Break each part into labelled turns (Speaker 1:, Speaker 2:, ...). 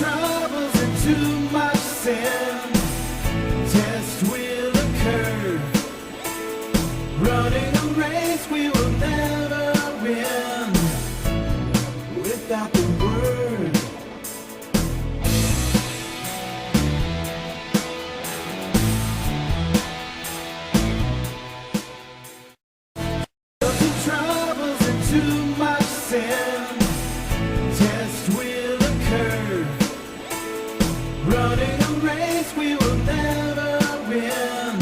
Speaker 1: troubles and too much sin, test will occur. Running a race we will never win without the word. Troubles and too much sin, test will occur. Running a race we will never win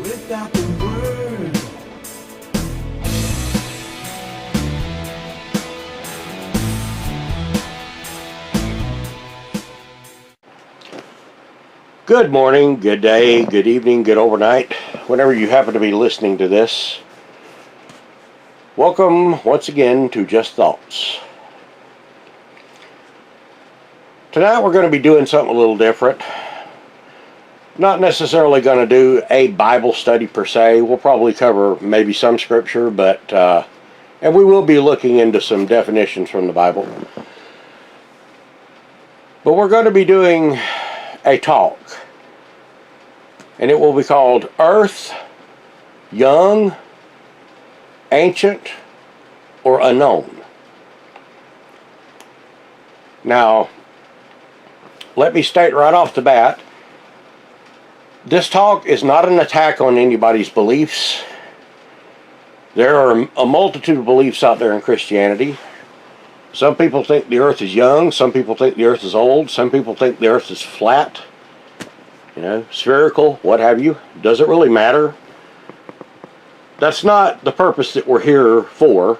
Speaker 1: without the word.
Speaker 2: Good morning, good day, good evening, good overnight, whenever you happen to be listening to this. Welcome once again to Just Thoughts. Tonight we're going to be doing something a little different. Not necessarily going to do a Bible study per se. We'll probably cover maybe some scripture, but and we will be looking into some definitions from the Bible. But we're going to be doing a talk, and it will be called Earth, Young, Ancient, or Unknown. Now, let me state right off the bat, this talk is not an attack on anybody's beliefs. There are a multitude of beliefs out there in Christianity. Some people think the earth is young, some people think the earth is old, some people think the earth is flat, spherical, what have you. Doesn't really matter. That's not the purpose that we're here for.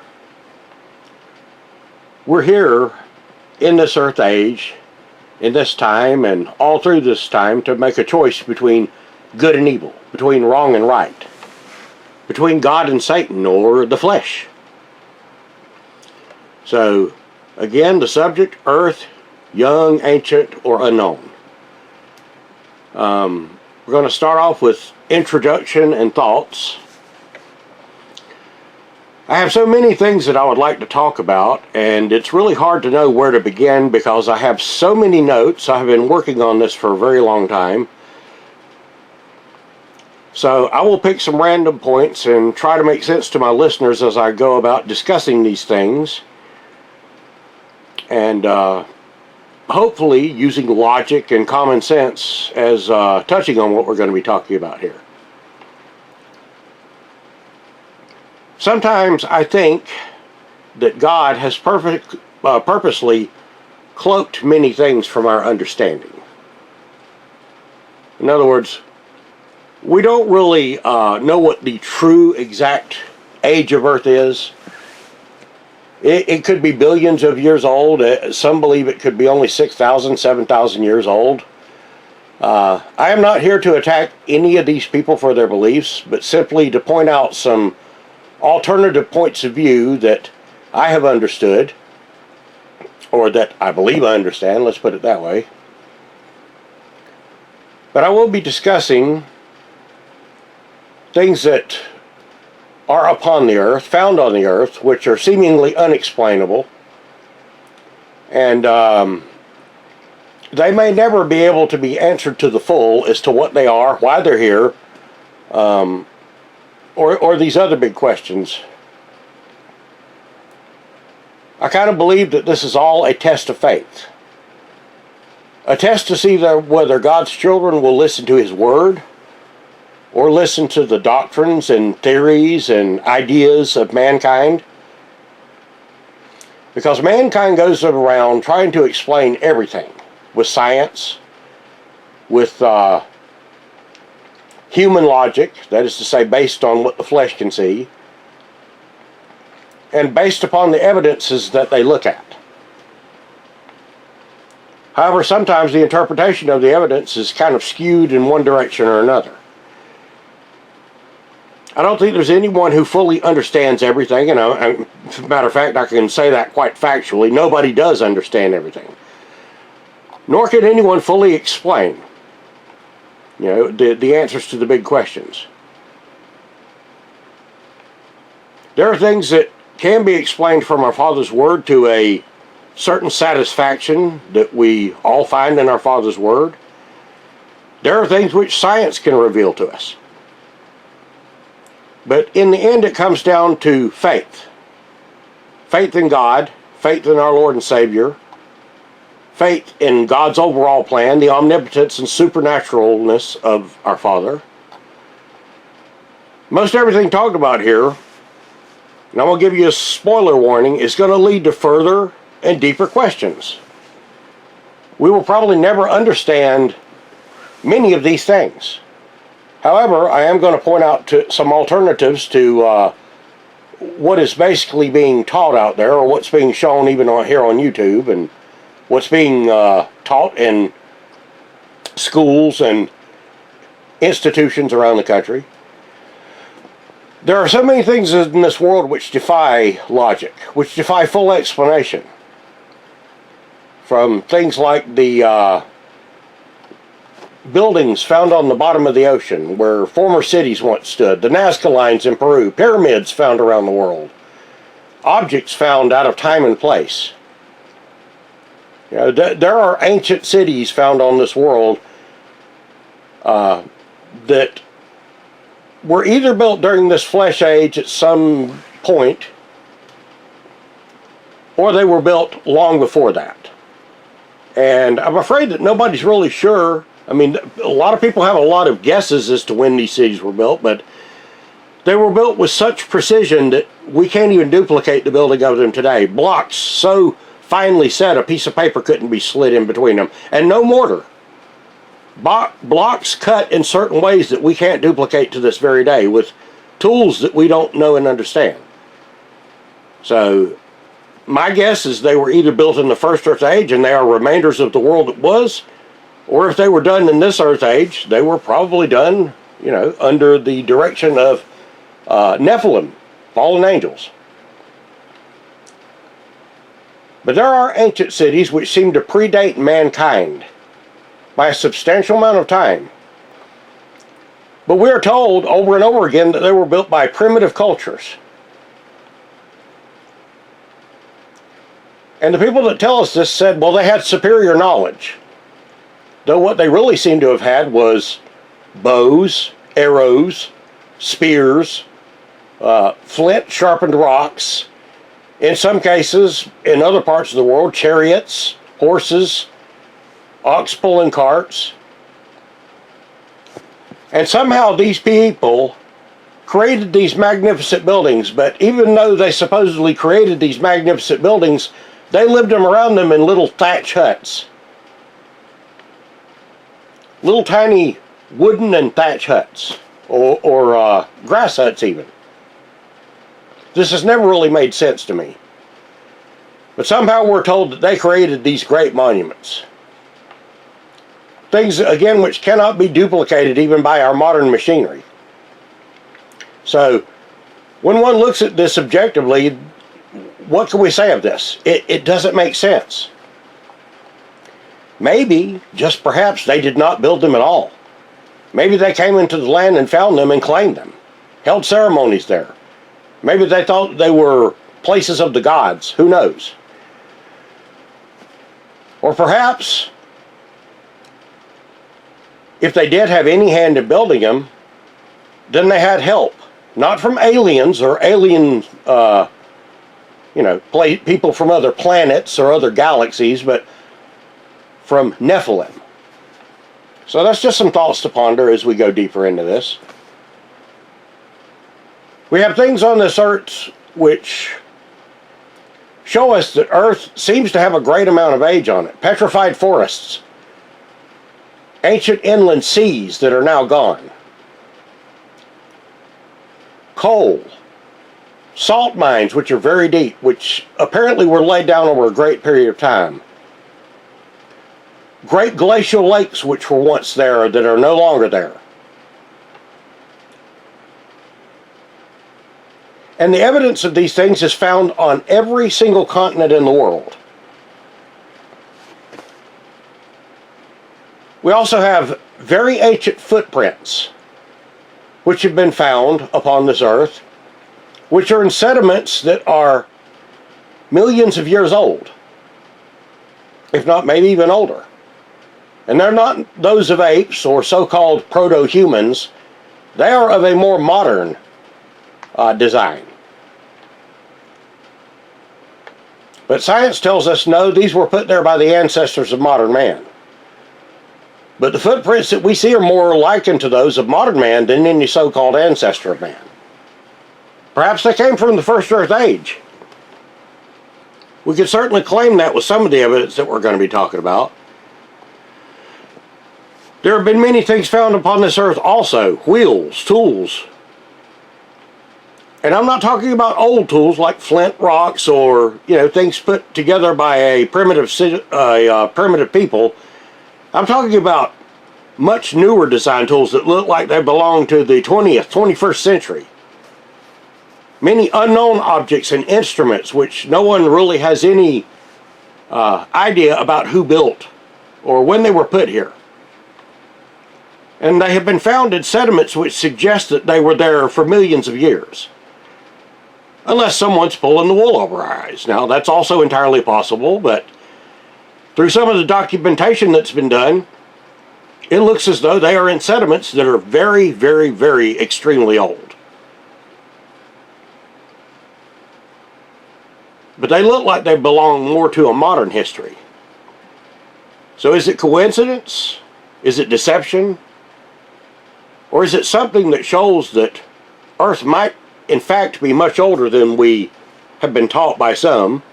Speaker 2: We're here in this earth age, in this time, and all through this time to make a choice between good and evil, between wrong and right, between God and Satan or the flesh. So, again, the subject, Earth, Young, Ancient, or Unknown. We're going to start off with introduction and thoughts. I have so many things that I would like to talk about, and it's really hard to know where to begin because I have so many notes. I have been working on this for a very long time. So I will pick some random points and try to make sense to my listeners as I go about discussing these things. And hopefully using logic and common sense as touching on what we're going to be talking about here. Sometimes I think that God has purposely cloaked many things from our understanding. In other words, we don't really know what the true exact age of Earth is. It could be billions of years old. Some believe it could be only 6,000, 7,000 years old. I am not here to attack any of these people for their beliefs, but simply to point out some alternative points of view that I have understood, or that I believe I understand, let's put it that way. But I will be discussing things that are upon the earth, found on the earth, which are seemingly unexplainable, and they may never be able to be answered to the full as to what they are, why they're here, or these other big questions. I kind of believe that this is all a test of faith. A test to see whether God's children will listen to His Word or listen to the doctrines and theories and ideas of mankind. Because mankind goes around trying to explain everything with science, with human logic, that is to say based on what the flesh can see, and based upon the evidences that they look at. However, sometimes the interpretation of the evidence is kind of skewed in one direction or another. I don't think there's anyone who fully understands everything, and as a matter of fact, I can say that quite factually. Nobody does understand everything. Nor can anyone fully explain, the answers to the big questions. There are things that can be explained from our Father's Word to a certain satisfaction that we all find in our Father's Word. There are things which science can reveal to us. But in the end, it comes down to faith. Faith in God, faith in our Lord and Savior, faith in God's overall plan, the omnipotence and supernaturalness of our Father. Most everything talked about here, and I'm going to give you a spoiler warning, is going to lead to further and deeper questions. We will probably never understand many of these things. However, I am going to point out some alternatives to what is basically being taught out there, or what's being shown even here on YouTube, and what's being taught in schools and institutions around the country. There are so many things in this world which defy logic, which defy full explanation. From things like the buildings found on the bottom of the ocean where former cities once stood, the Nazca lines in Peru, pyramids found around the world, objects found out of time and place. You know, there are ancient cities found on this world that were either built during this flesh age at some point, or they were built long before that. And I'm afraid that nobody's really sure. I mean, a lot of people have a lot of guesses as to when these cities were built, but they were built with such precision that we can't even duplicate the building of them today. Blocks so finely set a piece of paper couldn't be slid in between them, and no mortar. Blocks cut in certain ways that we can't duplicate to this very day with tools that we don't know and understand. So my guess is they were either built in the first Earth age and they are remainders of the world that was, or if they were done in this Earth age, they were probably done, you know, under the direction of Nephilim, fallen angels. But there are ancient cities which seem to predate mankind by a substantial amount of time. But we are told over and over again that they were built by primitive cultures. And the people that tell us this said, well, they had superior knowledge. Though what they really seem to have had was bows, arrows, spears, flint sharpened rocks, in some cases, in other parts of the world, chariots, horses, ox pulling carts. And somehow these people created these magnificent buildings, but even though they supposedly created these magnificent buildings, they lived around them in little thatch huts. Little tiny wooden and thatch huts, or grass huts even. This has never really made sense to me. But somehow we're told that they created these great monuments. Things, again, which cannot be duplicated even by our modern machinery. So, when one looks at this objectively, what can we say of this? It doesn't make sense. Maybe, just perhaps, they did not build them at all. Maybe they came into the land and found them and claimed them. Held ceremonies there. Maybe they thought they were places of the gods. Who knows? Or perhaps, if they did have any hand in building them, then they had help. Not from aliens or alien, people from other planets or other galaxies, but from Nephilim. So that's just some thoughts to ponder as we go deeper into this. We have things on this earth which show us that Earth seems to have a great amount of age on it. Petrified forests. Ancient inland seas that are now gone. Coal. Salt mines which are very deep, which apparently were laid down over a great period of time. Great glacial lakes which were once there that are no longer there. And the evidence of these things is found on every single continent in the world. We also have very ancient footprints which have been found upon this earth, which are in sediments that are millions of years old. if not maybe even older. And they're not those of apes or so-called proto-humans. They are of a more modern design. But science tells us no, these were put there by the ancestors of modern man. But the footprints that we see are more likened to those of modern man than any so-called ancestor of man. Perhaps they came from the first Earth age. We could certainly claim that with some of the evidence that we're going to be talking about. There have been many things found upon this earth also. Wheels, tools. And I'm not talking about old tools like flint rocks or, things put together by a primitive people. I'm talking about much newer design tools that look like they belong to the 20th, 21st century. Many unknown objects and instruments which no one really has any idea about who built or when they were put here. And they have been found in sediments which suggest that they were there for millions of years. Unless someone's pulling the wool over our eyes. Now, that's also entirely possible, but through some of the documentation that's been done, it looks as though they are in sediments that are very, very, very extremely old. But they look like they belong more to a modern history. So is it coincidence? Is it deception? Or is it something that shows that Earth might, in fact, be much older than we have been taught by some,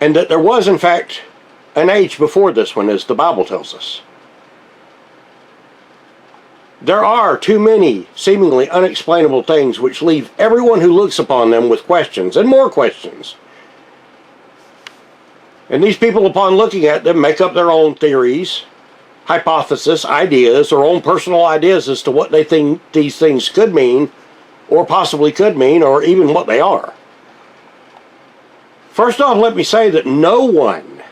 Speaker 2: and that there was, in fact, an age before this one, as the Bible tells us? There are too many seemingly unexplainable things which leave everyone who looks upon them with questions, and more questions. And these people, upon looking at them, make up their own theories, hypotheses, ideas, their own personal ideas as to what they think these things could mean, or possibly could mean, or even what they are. First off, let me say that no one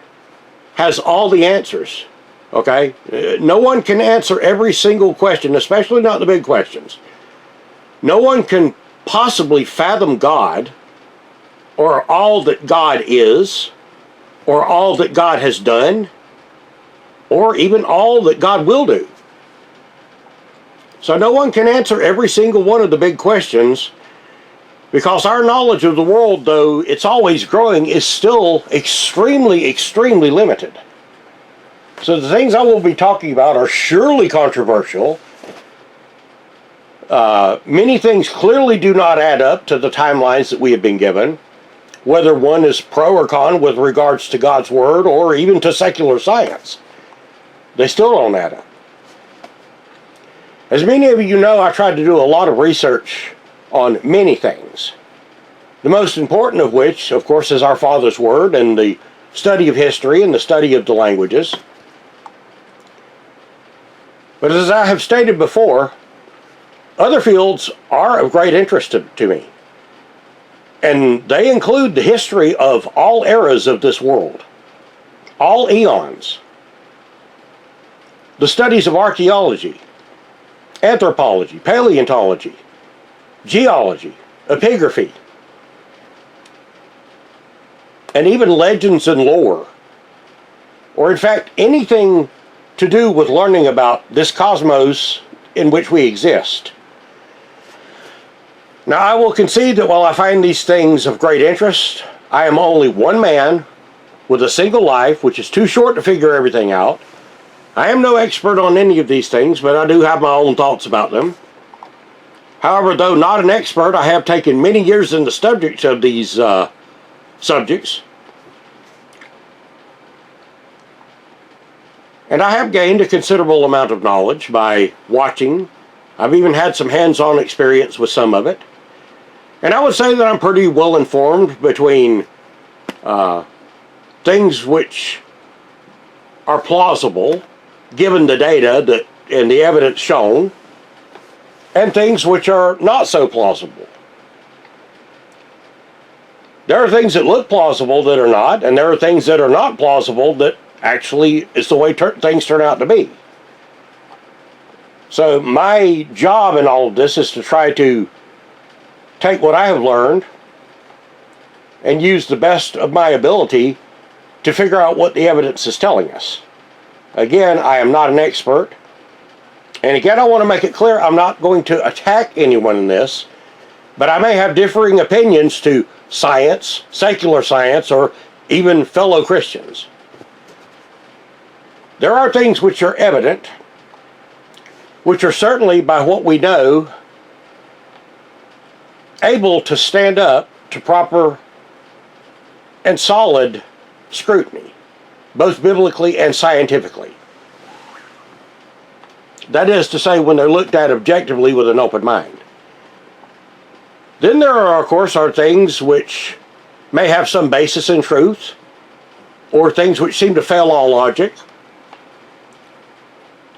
Speaker 2: has all the answers, okay? No one can answer every single question, especially not the big questions. No one can possibly fathom God, or all that God is, or all that God has done, or even all that God will do. So no one can answer every single one of the big questions, because our knowledge of the world, though it's always growing, is still extremely, extremely limited. So the things I will be talking about are surely controversial. Many things clearly do not add up to the timelines that we have been given, whether one is pro or con with regards to God's Word or even to secular science. They still don't add up. As many of you know, I tried to do a lot of research on many things. The most important of which, of course, is our Father's Word and the study of history and the study of the languages. But as I have stated before, other fields are of great interest to me. And they include the history of all eras of this world, all eons. The studies of archaeology, anthropology, paleontology, geology, epigraphy, and even legends and lore, or in fact anything to do with learning about this cosmos in which we exist. Now, I will concede that while I find these things of great interest, I am only one man with a single life, which is too short to figure everything out. I am no expert on any of these things, but I do have my own thoughts about them. However, though not an expert, I have taken many years in the subject of these subjects. And I have gained a considerable amount of knowledge by watching. I've even had some hands-on experience with some of it. And I would say that I'm pretty well informed between things which are plausible, given the data and the evidence shown, and things which are not so plausible. There are things that look plausible that are not, and there are things that are not plausible that actually is the way things turn out to be. So my job in all of this is to try to take what I have learned and use the best of my ability to figure out what the evidence is telling us. Again, I am not an expert. And again, I want to make it clear, I'm not going to attack anyone in this, but I may have differing opinions to science, secular science, or even fellow Christians. There are things which are evident, which are certainly, by what we know, able to stand up to proper and solid scrutiny, both biblically and scientifically. That is to say, when they're looked at objectively with an open mind. Then there are, of course, things which may have some basis in truth, or things which seem to fail all logic,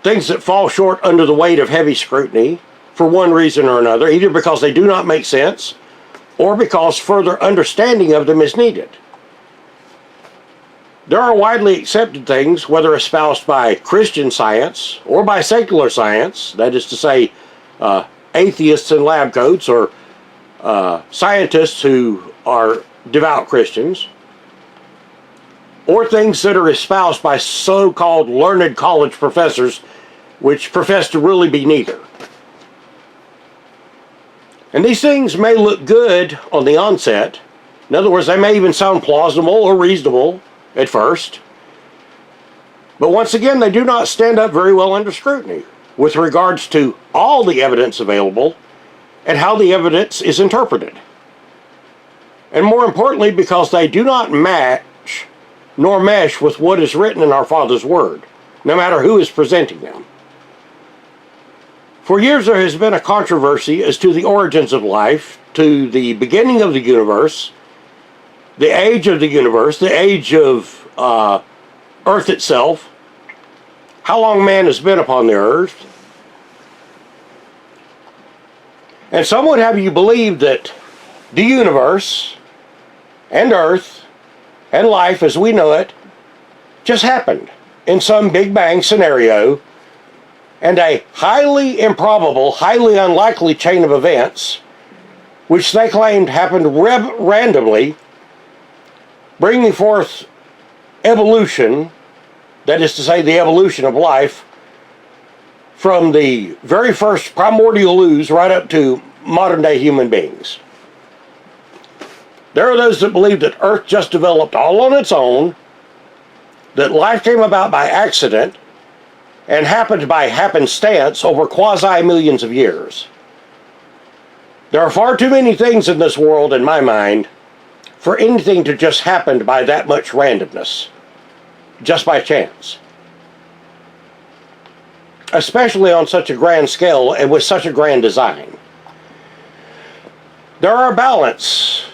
Speaker 2: things that fall short under the weight of heavy scrutiny for one reason or another, either because they do not make sense, or because further understanding of them is needed. There are widely accepted things, whether espoused by Christian science or by secular science, that is to say, atheists in lab coats or scientists who are devout Christians, or things that are espoused by so-called learned college professors, which profess to really be neither. And these things may look good on the onset. In other words, they may even sound plausible or reasonable at first. But once again, they do not stand up very well under scrutiny with regards to all the evidence available and how the evidence is interpreted. And more importantly, because they do not match nor mesh with what is written in our Father's Word, no matter who is presenting them. For years there has been a controversy as to the origins of life, to the beginning of the universe, the age of the universe, the age of Earth itself, how long man has been upon the earth. And some would have you believe that the universe and Earth and life as we know it just happened in some Big Bang scenario, and a highly improbable, highly unlikely chain of events, which they claimed happened randomly, bringing forth evolution, that is to say, the evolution of life, from the very first primordial ooze right up to modern-day human beings. There are those that believe that Earth just developed all on its own, that life came about by accident, and happened by happenstance over quasi-millions of years. There are far too many things in this world, in my mind, for anything to just happen by that much randomness, just by chance. Especially on such a grand scale and with such a grand design. There are balances,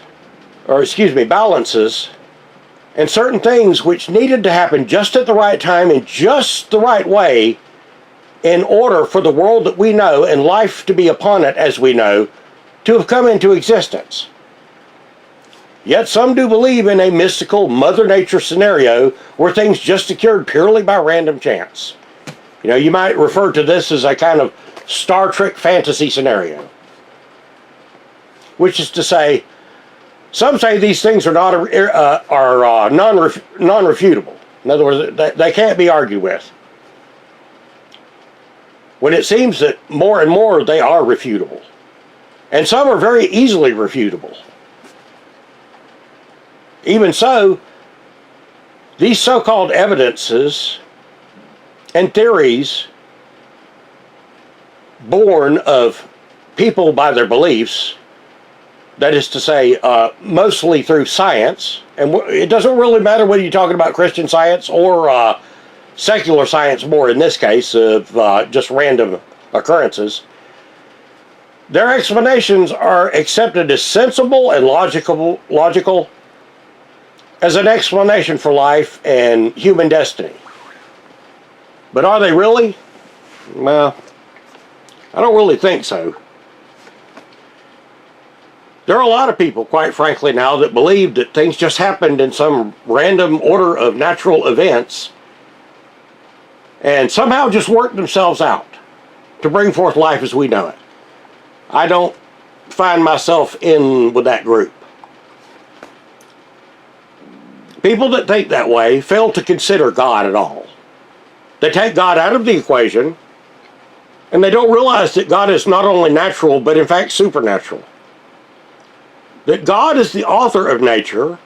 Speaker 2: and certain things which needed to happen just at the right time in just the right way in order for the world that we know and life to be upon it as we know to have come into existence. Yet some do believe in a mystical Mother Nature scenario where things just occurred purely by random chance. You know, you might refer to this as a kind of Star Trek fantasy scenario. Which is to say, some say these things are non-refutable. In other words, they can't be argued with. When it seems that more and more they are refutable. And some are very easily refutable. Even so, these so-called evidences and theories born of people by their beliefs, that is to say, mostly through science, and it doesn't really matter whether you're talking about Christian science or secular science more in this case of just random occurrences, their explanations are accepted as sensible and logical as an explanation for life and human destiny. But are they really? Well, I don't really think so. There are a lot of people, quite frankly now, that believe that things just happened in some random order of natural events and somehow just worked themselves out to bring forth life as we know it. I don't find myself in with that group. People that think that way fail to consider God at all. They take God out of the equation, and they don't realize that God is not only natural, but in fact supernatural. That God is the author of nature,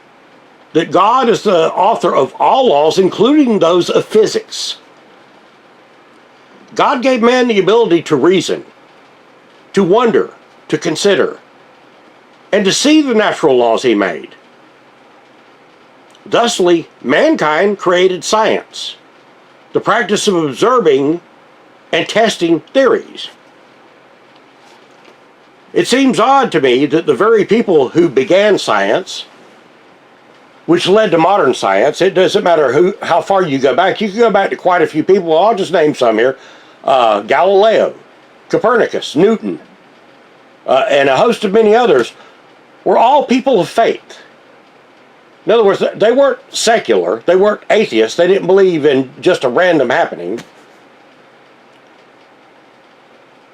Speaker 2: that God is the author of all laws, including those of physics. God gave man the ability to reason, to wonder, to consider, and to see the natural laws he made. Thusly, mankind created science, the practice of observing and testing theories. It seems odd to me that the very people who began science, which led to modern science, it doesn't matter how far you go back. You can go back to quite a few people. I'll just name some here. Galileo, Copernicus, Newton, and a host of many others were all people of faith. In other words, they weren't secular. They weren't atheists. They didn't believe in just a random happening.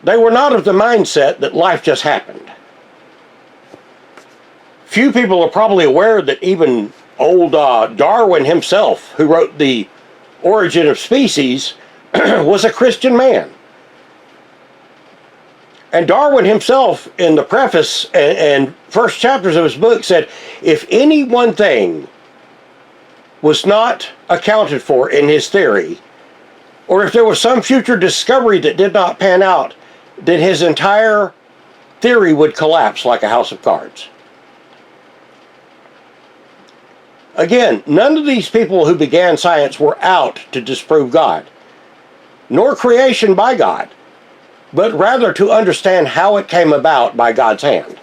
Speaker 2: They were not of the mindset that life just happened. Few people are probably aware that even old Darwin himself, who wrote The Origin of Species, was a Christian man. And Darwin himself, in the preface and first chapters of his book, said, if any one thing was not accounted for in his theory, or if there was some future discovery that did not pan out, then his entire theory would collapse like a house of cards. Again, none of these people who began science were out to disprove God, nor creation by God, but rather to understand how it came about by God's hand.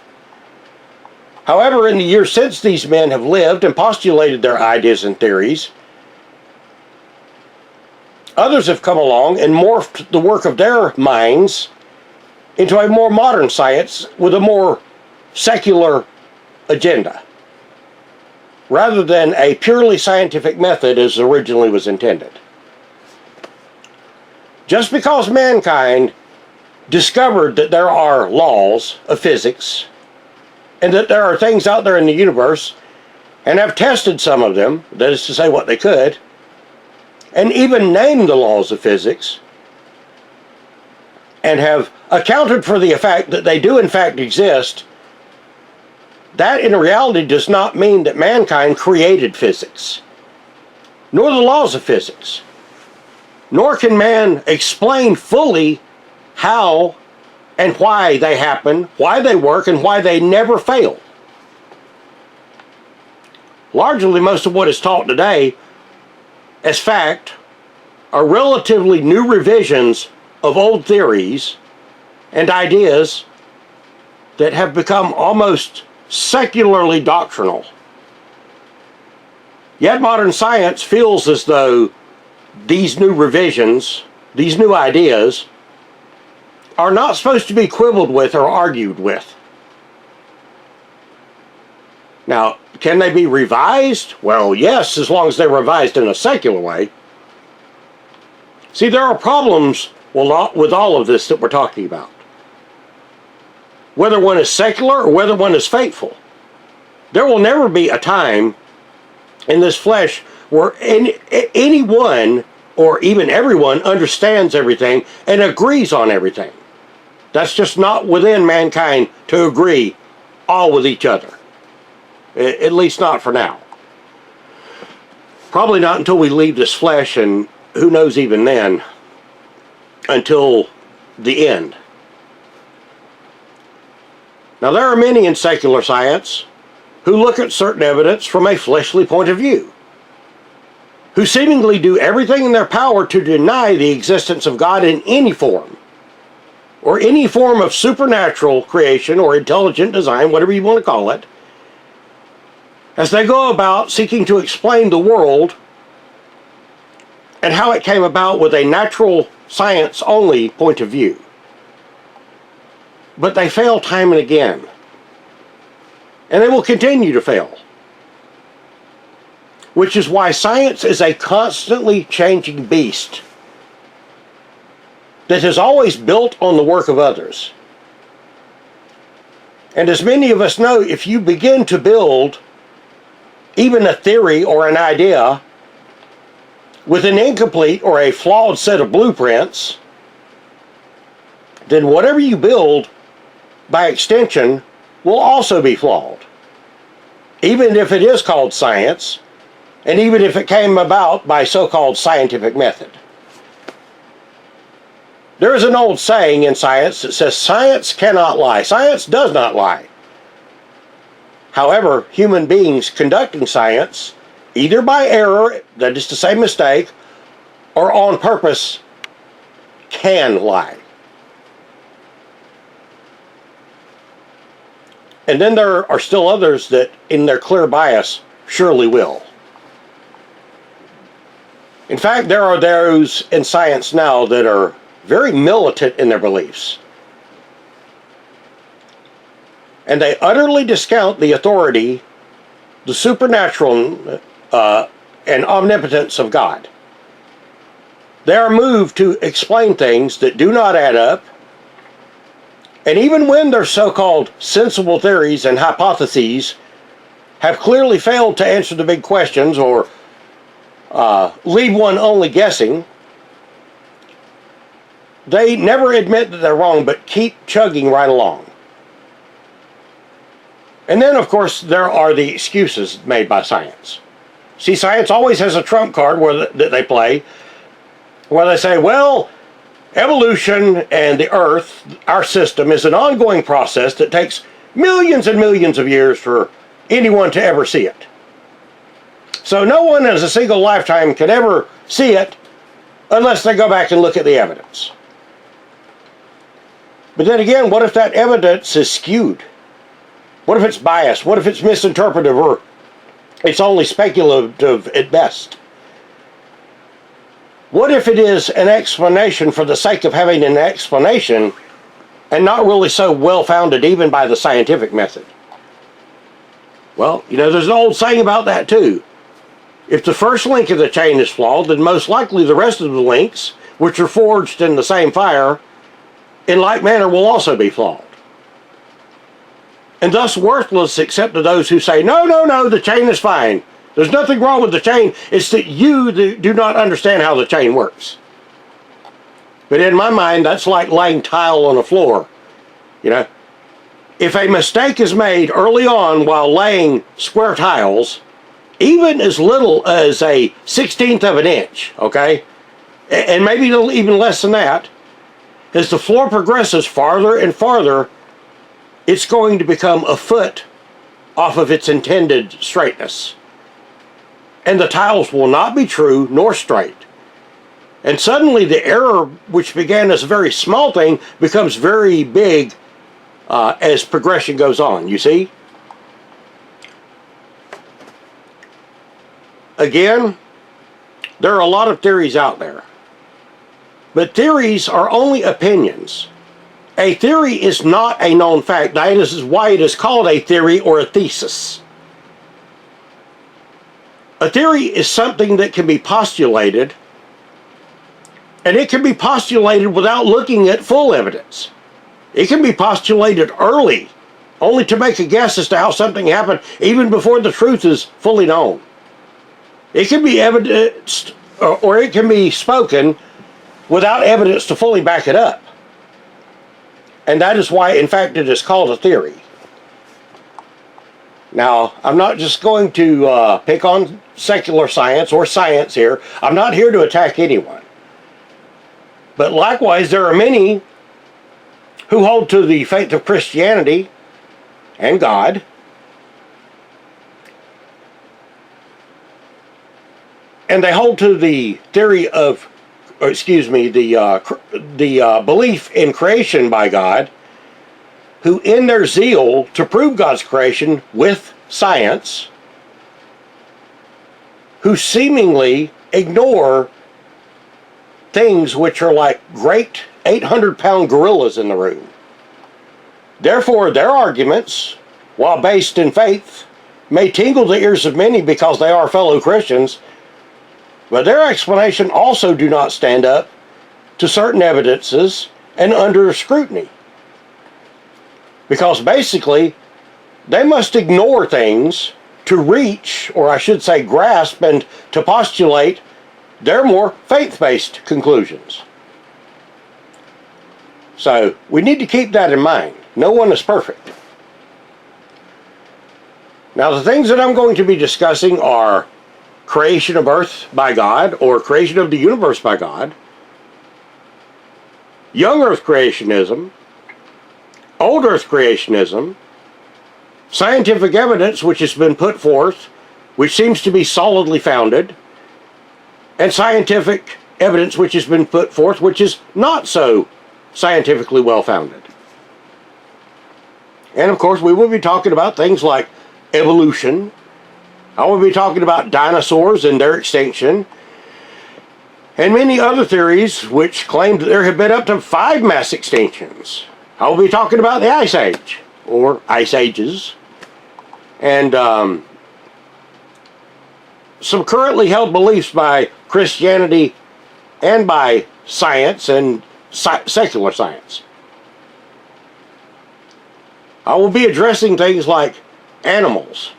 Speaker 2: However, in the years since these men have lived and postulated their ideas and theories, others have come along and morphed the work of their minds into a more modern science with a more secular agenda, rather than a purely scientific method as originally was intended. Just because mankind discovered that there are laws of physics and that there are things out there in the universe and have tested some of them, that is to say what they could, and even named the laws of physics and have accounted for the fact that they do in fact exist, that in reality does not mean that mankind created physics, nor the laws of physics, nor can man explain fully how and why they happen, why they work, and why they never fail. Largely, most of what is taught today as fact are relatively new revisions of old theories and ideas that have become almost secularly doctrinal. Yet modern science feels as though these new revisions, these new ideas, are not supposed to be quibbled with or argued with. Now, can they be revised? Well, yes, as long as they're revised in a secular way. See, there are problems with all of this that we're talking about. Whether one is secular or whether one is faithful. There will never be a time in this flesh where anyone or even everyone understands everything and agrees on everything. That's just not within mankind to agree all with each other. At least not for now. Probably not until we leave this flesh, and who knows even then, until the end. Now, there are many in secular science who look at certain evidence from a fleshly point of view, who seemingly do everything in their power to deny the existence of God in any form, or any form of supernatural creation or intelligent design, whatever you want to call it, as they go about seeking to explain the world and how it came about with a natural science only point of view. But they fail time and again. And they will continue to fail. Which is why science is a constantly changing beast that has always built on the work of others. And as many of us know, if you begin to build even a theory or an idea with an incomplete or a flawed set of blueprints, then whatever you build, by extension, will also be flawed. Even if it is called science, and even if it came about by so-called scientific method. There is an old saying in science that says science cannot lie. Science does not lie. However, human beings conducting science, either by error, that is to say mistake, or on purpose, can lie. And then there are still others that, in their clear bias, surely will. In fact, there are those in science now that are very militant in their beliefs. And they utterly discount the authority, the supernatural and omnipotence of God. They are moved to explain things that do not add up. And even when their so-called sensible theories and hypotheses have clearly failed to answer the big questions or leave one only guessing, they never admit that they're wrong, but keep chugging right along. And then, of course, there are the excuses made by science. See, science always has a trump card that they play, where they say, well, evolution and the Earth, our system, is an ongoing process that takes millions and millions of years for anyone to ever see it. So no one in a single lifetime can ever see it unless they go back and look at the evidence. But then again, what if that evidence is skewed? What if it's biased? What if it's misinterpretive, or it's only speculative at best? What if it is an explanation for the sake of having an explanation and not really so well-founded even by the scientific method? Well, there's an old saying about that too. If the first link of the chain is flawed, then most likely the rest of the links, which are forged in the same fire, in like manner will also be flawed. And thus worthless except to those who say, no, the chain is fine. There's nothing wrong with the chain. It's that you do not understand how the chain works. But in my mind, that's like laying tile on a floor. If a mistake is made early on while laying square tiles, even as little as a 1/16 of an inch, okay, and maybe even less than that, as the floor progresses farther and farther, it's going to become a foot off of its intended straightness. And the tiles will not be true nor straight. And suddenly the error, which began as a very small thing, becomes very big as progression goes on, you see? Again, there are a lot of theories out there. But theories are only opinions. A theory is not a known fact. That is why it is called a theory or a thesis. A theory is something that can be postulated, and it can be postulated without looking at full evidence. It can be postulated early, only to make a guess as to how something happened even before the truth is fully known. It can be evidenced, or it can be spoken without evidence to fully back it up. And that is why, in fact, it is called a theory. Now, I'm not just going to pick on secular science or science here. I'm not here to attack anyone. But likewise, there are many who hold to the faith of Christianity and God, and they hold to the theory of, the belief in creation by God, who in their zeal to prove God's creation with science, who seemingly ignore things which are like great 800-pound gorillas in the room. Therefore, their arguments, while based in faith, may tingle the ears of many because they are fellow Christians, but their explanation also do not stand up to certain evidences and under scrutiny. Because basically, they must ignore things to reach, or I should say grasp, and to postulate their more faith-based conclusions. So we need to keep that in mind. No one is perfect. Now the things that I'm going to be discussing are creation of earth by God, or creation of the universe by God, young earth creationism, old earth creationism, scientific evidence which has been put forth, which seems to be solidly founded, and scientific evidence which has been put forth which is not so scientifically well founded. And of course we will be talking about things like evolution. I will be talking about dinosaurs and their extinction, and many other theories which claim that there have been up to 5 mass extinctions. I will be talking about the Ice Age, or Ice Ages, and some currently held beliefs by Christianity and by science and secular science. I will be addressing things like animals.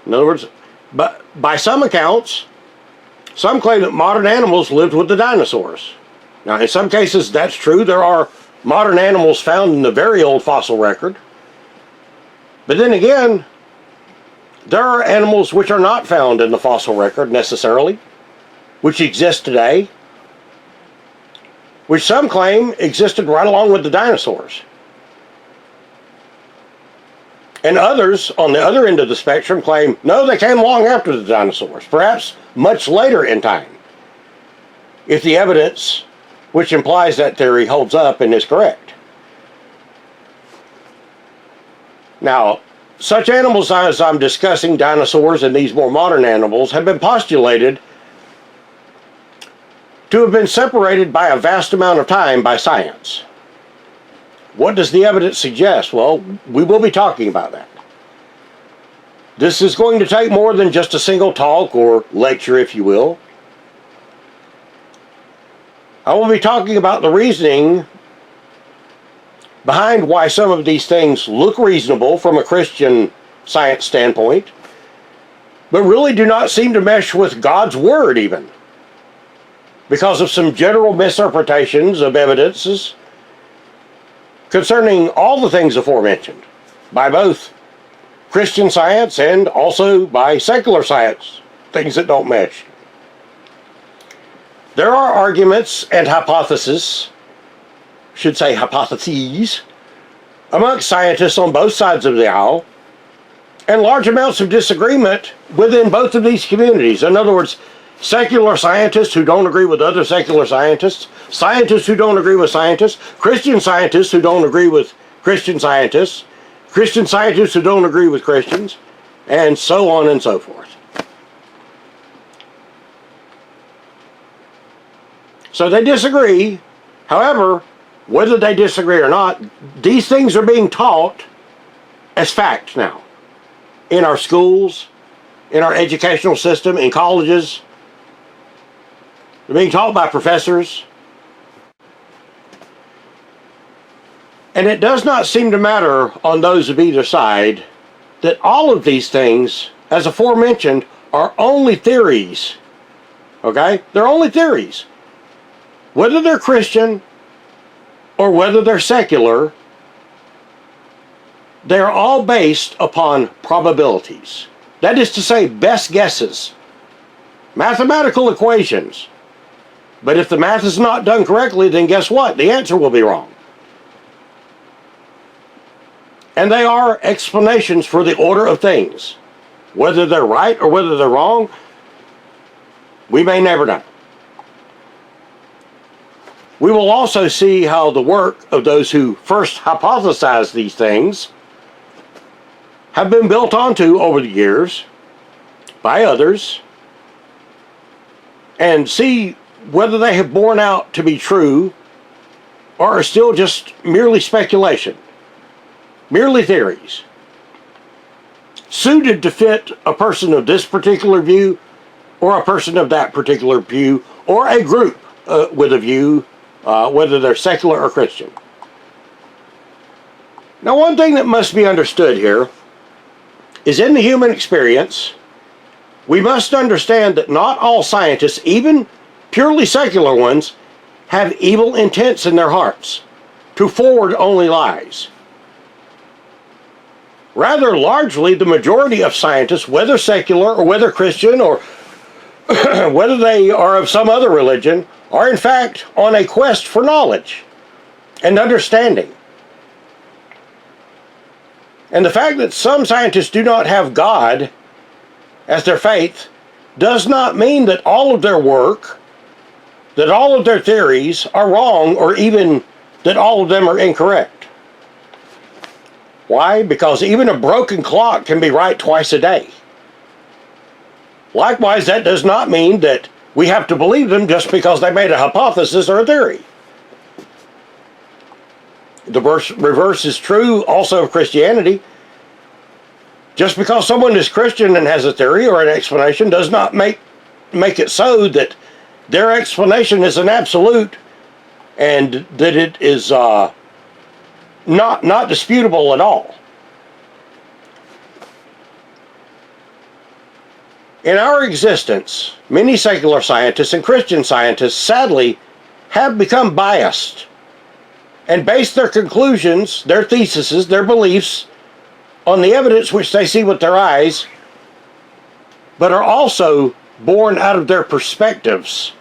Speaker 2: In other words, but by some accounts, some claim that modern animals lived with the dinosaurs. Now, in some cases, that's true. There are modern animals found in the very old fossil record. But then again, there are animals which are not found in the fossil record necessarily, which exist today, which some claim existed right along with the dinosaurs. And others, on the other end of the spectrum, claim, no, they came long after the dinosaurs, perhaps much later in time, if the evidence which implies that theory holds up and is correct. Now, such animals as I'm discussing, dinosaurs and these more modern animals, have been postulated to have been separated by a vast amount of time by science. What does the evidence suggest? Well, we will be talking about that. This is going to take more than just a single talk or lecture, if you will. I will be talking about the reasoning behind why some of these things look reasonable from a Christian science standpoint, but really do not seem to mesh with God's Word even, because of some general misinterpretations of evidences concerning all the things aforementioned by both Christian science and also by secular science, things that don't mesh. There are arguments and hypotheses amongst scientists on both sides of the aisle, and large amounts of disagreement within both of these communities. In other words, secular scientists who don't agree with other secular scientists, scientists who don't agree with scientists, Christian scientists who don't agree with Christian scientists, Christian scientists who don't agree with Christians, and so on and so forth. So they disagree. However, whether they disagree or not, these things are being taught as facts now in our schools, in our educational system, in colleges. They're being taught by professors. And it does not seem to matter on those of either side that all of these things, as aforementioned, are only theories. Okay? They're only theories. Whether they're Christian or whether they're secular, they're all based upon probabilities. That is to say, best guesses. Mathematical equations. But if the math is not done correctly, then guess what? The answer will be wrong. And they are explanations for the order of things. Whether they're right or whether they're wrong, we may never know. We will also see how the work of those who first hypothesized these things have been built onto over the years by others, and see whether they have borne out to be true or are still just merely speculation, merely theories, suited to fit a person of this particular view or a person of that particular view, or a group with a view, whether they're secular or Christian. Now, one thing that must be understood here is in the human experience, we must understand that not all scientists, even purely secular ones, have evil intents in their hearts to forward only lies. Rather, largely, the majority of scientists, whether secular or whether Christian or whether they are of some other religion, are in fact on a quest for knowledge and understanding. And the fact that some scientists do not have God as their faith does not mean that all of their work, that all of their theories are wrong, or even that all of them are incorrect. Why? Because even a broken clock can be right twice a day. Likewise, that does not mean that we have to believe them just because they made a hypothesis or a theory. The reverse is true also of Christianity. Just because someone is Christian and has a theory or an explanation does not make it so that their explanation is an absolute and that it is not disputable at all. In our existence, many secular scientists and Christian scientists sadly have become biased and base their conclusions, their theses, their beliefs on the evidence which they see with their eyes, but are also born out of their perspectives.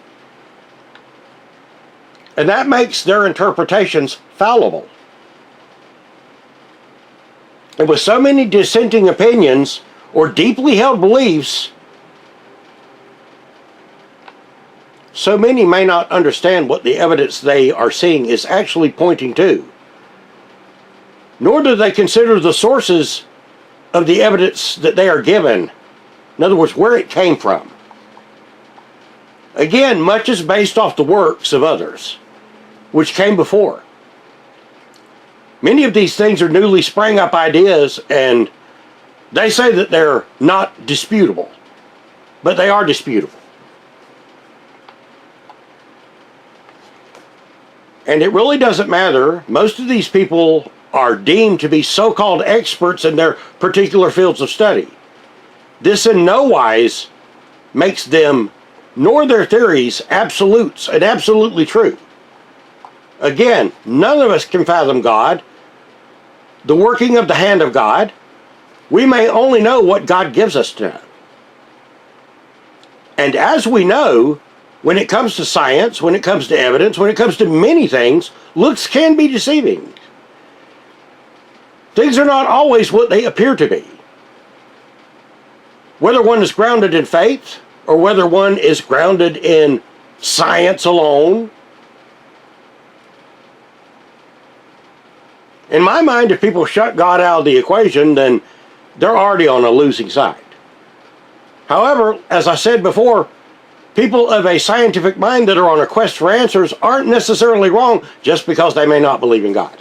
Speaker 2: And that makes their interpretations fallible. And with so many dissenting opinions or deeply held beliefs, so many may not understand what the evidence they are seeing is actually pointing to. Nor do they consider the sources of the evidence that they are given. In other words, where it came from. Again, much is based off the works of others, which came before. Many of these things are newly sprang up ideas, and they say that they're not disputable, but they are disputable. And it really doesn't matter. Most of these people are deemed to be so-called experts in their particular fields of study. This in no wise makes them, nor their theories, absolutes and absolutely true. Again, none of us can fathom God, the working of the hand of God. We may only know what God gives us to know. And as we know, when it comes to science, when it comes to evidence, when it comes to many things, looks can be deceiving. Things are not always what they appear to be. Whether one is grounded in faith, or whether one is grounded in science alone. In my mind, if people shut God out of the equation, then they're already on a losing side. However, as I said before, people of a scientific mind that are on a quest for answers aren't necessarily wrong just because they may not believe in God.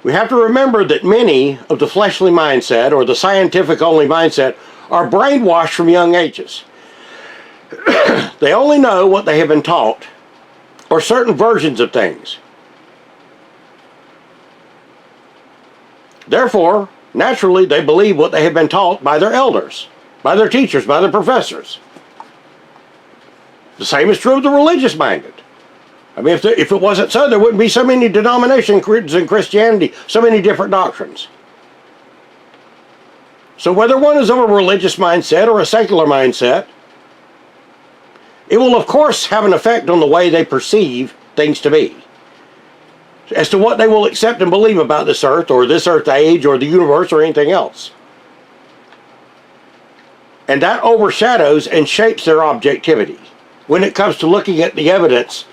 Speaker 2: We have to remember that many of the fleshly mindset or the scientific only mindset are brainwashed from young ages. They only know what they have been taught or certain versions of things. Therefore, naturally, they believe what they have been taught by their elders, by their teachers, by their professors. The same is true of the religious-minded. I mean, if it wasn't so, there wouldn't be so many denominations in Christianity, so many different doctrines. So whether one is of a religious mindset or a secular mindset, it will of course have an effect on the way they perceive things to be, as to what they will accept and believe about this earth, or this earth age, or the universe, or anything else. And that overshadows and shapes their objectivity when it comes to looking at the evidence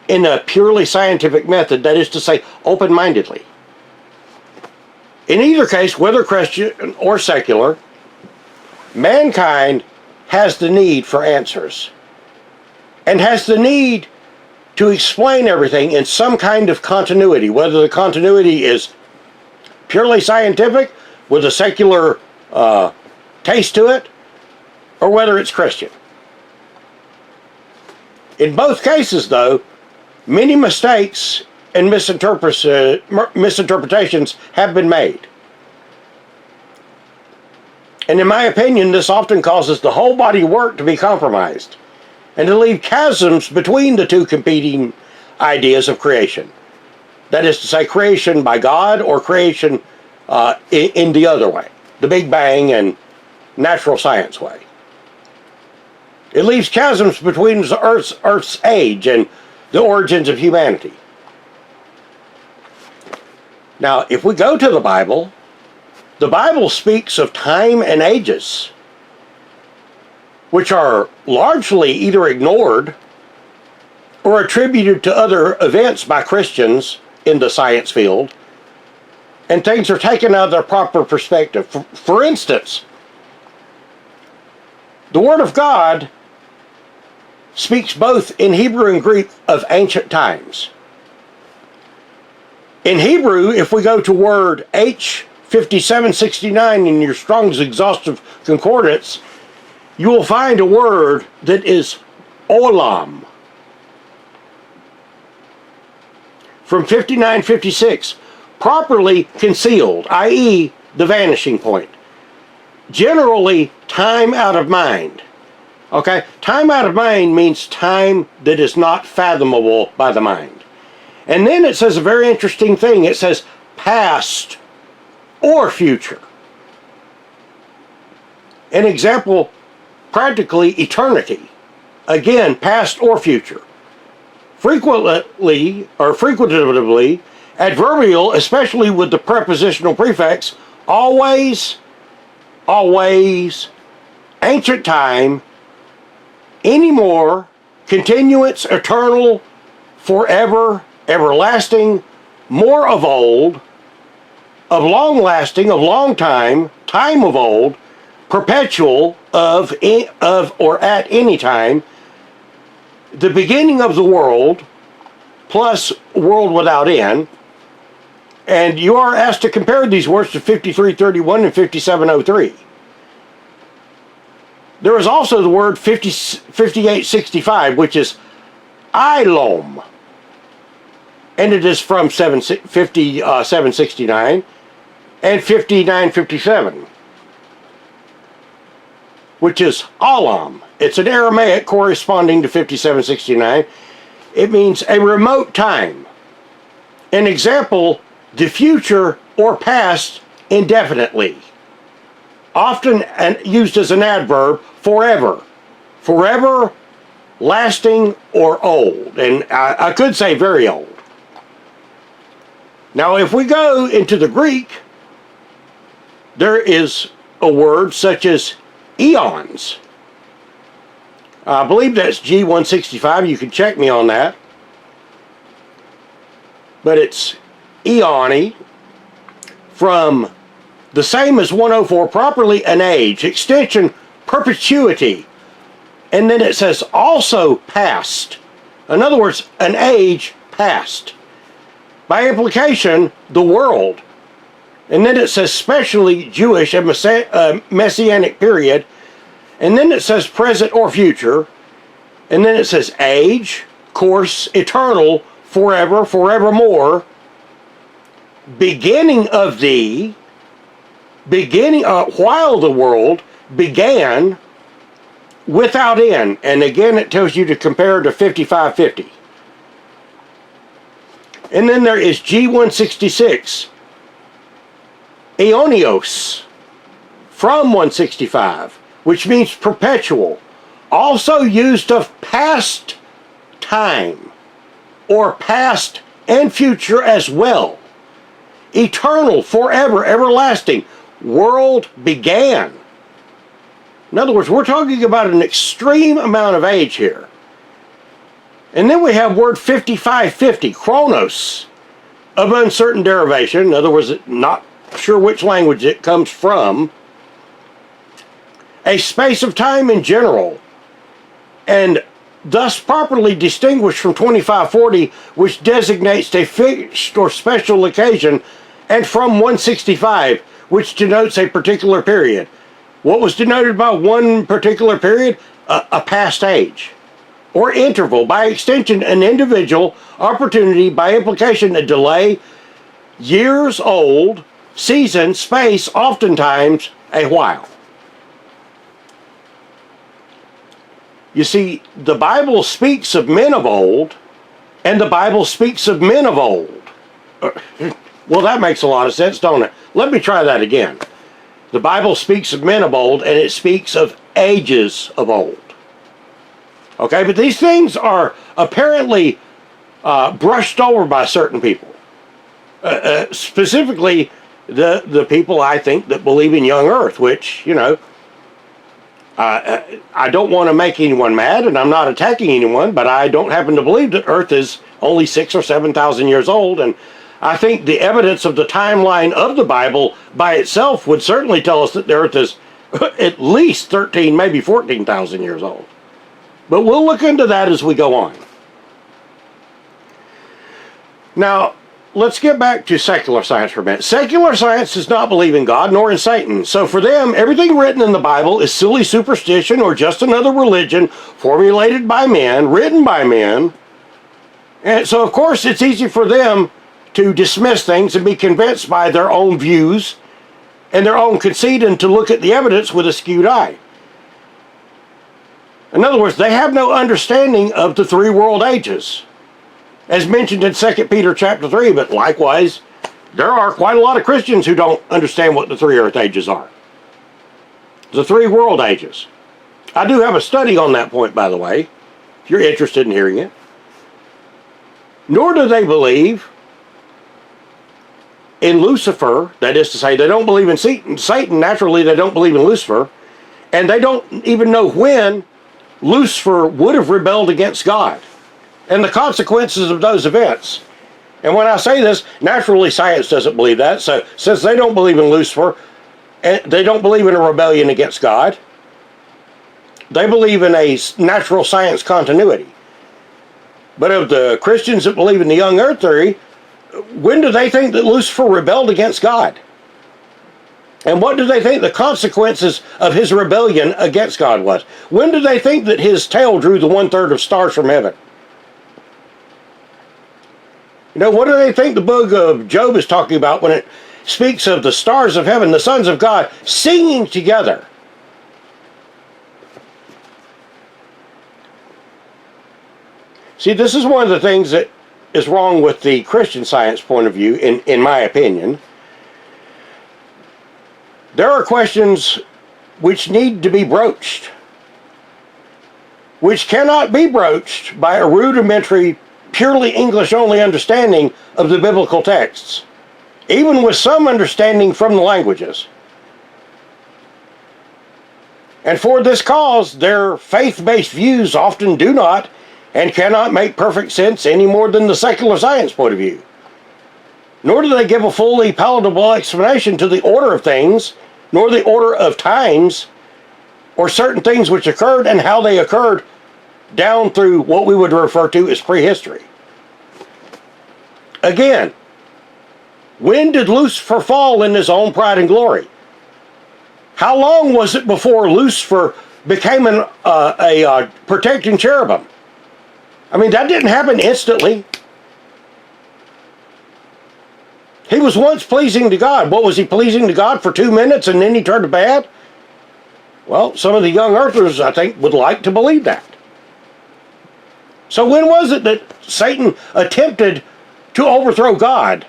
Speaker 2: in a purely scientific method, that is to say, open-mindedly. In either case, whether Christian or secular, mankind has the need for answers, and has the need to explain everything in some kind of continuity, whether the continuity is purely scientific with a secular taste to it, or whether it's Christian. In both cases, though, many mistakes and misinterpretations have been made. And in my opinion, this often causes the whole body of work to be compromised and to leave chasms between the two competing ideas of creation. That is to say, creation by God or creation in the other way, the Big Bang and natural science way. It leaves chasms between the Earth's age and the origins of humanity. Now, if we go to the Bible speaks of time and ages, which are largely either ignored or attributed to other events by Christians in the science field, and things are taken out of their proper perspective. For instance, the Word of God speaks both in Hebrew and Greek of ancient times. In Hebrew, if we go to word H5769 in your Strong's Exhaustive Concordance, you will find a word that is olam. From 5956, properly concealed, i.e. the vanishing point. Generally, time out of mind. Okay? Time out of mind means time that is not fathomable by the mind. And then it says a very interesting thing. It says past or future. An example, practically eternity. Again, past or future. Frequently, or frequentatively, adverbial, especially with the prepositional prefix, always, always, ancient time, anymore, continuance, eternal, forever, everlasting, more of old, of long lasting, of long time, time of old, perpetual, of or at any time, the beginning of the world, plus world without end. And you are asked to compare these words to 5331 and 5703. There is also the word 5865, which is ilom. And it is from 5769 and 5957, which is alam. It's an Aramaic corresponding to 5769. It means a remote time. An example, the future or past indefinitely. Often used as an adverb, forever. Forever, lasting, or old. And I could say very old. Now, if we go into the Greek, there is a word such as eons. I believe that's G165. You can check me on that. But it's eoni, from the same as 104, properly an age, extension, perpetuity. And then it says also past. In other words, an age past. By implication, the world. And then it says specially Jewish, a messianic period. And then it says present or future. And then it says age, course, eternal, forever, forevermore. Beginning of the, while the world began, without end. And again, it tells you to compare to 5550. And then there is G166, Aeonios, from 165, which means perpetual, also used of past time, or past and future as well. Eternal, forever, everlasting, world began. In other words, we're talking about an extreme amount of age here. And then we have word 5550, chronos, of uncertain derivation. In other words, not sure which language it comes from. A space of time in general, and thus properly distinguished from 2540, which designates a fixed or special occasion, and from 165, which denotes a particular period. What was denoted by one particular period? A past age. or interval, by extension, an individual, opportunity, by implication, a delay, years old, season, space, oftentimes a while. You see, the Bible speaks of men of old, and the Bible speaks of men of old. Well, that makes a lot of sense, don't it? Let me try that again. The Bible speaks of men of old, and it speaks of ages of old. Okay, but these things are apparently brushed over by certain people. Specifically, the people, I think, that believe in young earth, which, you know, I don't want to make anyone mad, and I'm not attacking anyone, but I don't happen to believe that earth is only 6,000 or 7,000 years old, and I think the evidence of the timeline of the Bible by itself would certainly tell us that the earth is at least 13, maybe 14,000 years old. But we'll look into that as we go on. Now, let's get back to secular science for a minute. Secular science does not believe in God nor in Satan. So for them, everything written in the Bible is silly superstition or just another religion formulated by men, written by men. And so, of course, it's easy for them to dismiss things and be convinced by their own views and their own conceit and to look at the evidence with a skewed eye. In other words, they have no understanding of the three world ages, as mentioned in 2 Peter chapter 3, but likewise, there are quite a lot of Christians who don't understand what the three earth ages are. The three world ages. I do have a study on that point, by the way, if you're interested in hearing it. Nor do they believe in Lucifer, that is to say, they don't believe in Satan, naturally they don't believe in Lucifer, and they don't even know when Lucifer would have rebelled against God and the consequences of those events. And when I say this, naturally science doesn't believe that. So since they don't believe in Lucifer, and they don't believe in a rebellion against God, they believe in a natural science continuity. But of the Christians that believe in the young earth theory, when do they think that Lucifer rebelled against God? And what do they think the consequences of his rebellion against God was? When do they think that his tail drew the 1/3 of stars from heaven? You know, what do they think the book of Job is talking about when it speaks of the stars of heaven, the sons of God, singing together? See, this is one of the things that is wrong with the Christian science point of view, in my opinion. There are questions which need to be broached, which cannot be broached by a rudimentary, purely English-only understanding of the biblical texts, even with some understanding from the languages. And for this cause, their faith-based views often do not and cannot make perfect sense any more than the secular science point of view. Nor do they give a fully palatable explanation to the order of things, nor the order of times, or certain things which occurred and how they occurred down through what we would refer to as prehistory. Again, when did Lucifer fall in his own pride and glory? How long was it before Lucifer became a protecting cherubim? I mean, that didn't happen instantly. He was once pleasing to God. What, was he pleasing to God for 2 minutes and then he turned bad? Well, some of the young earthers, I think, would like to believe that. So when was it that Satan attempted to overthrow God?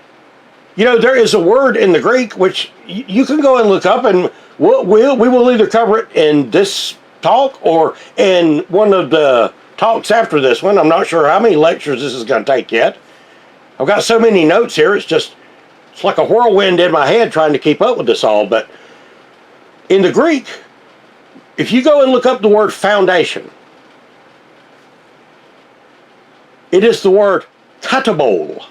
Speaker 2: You know, there is a word in the Greek which you can go and look up, and we will either cover it in this talk or in one of the talks after this one. I'm not sure how many lectures this is going to take yet. I've got so many notes here, it's like a whirlwind in my head trying to keep up with this all. But in the Greek, if you go and look up the word foundation, it is the word katabol.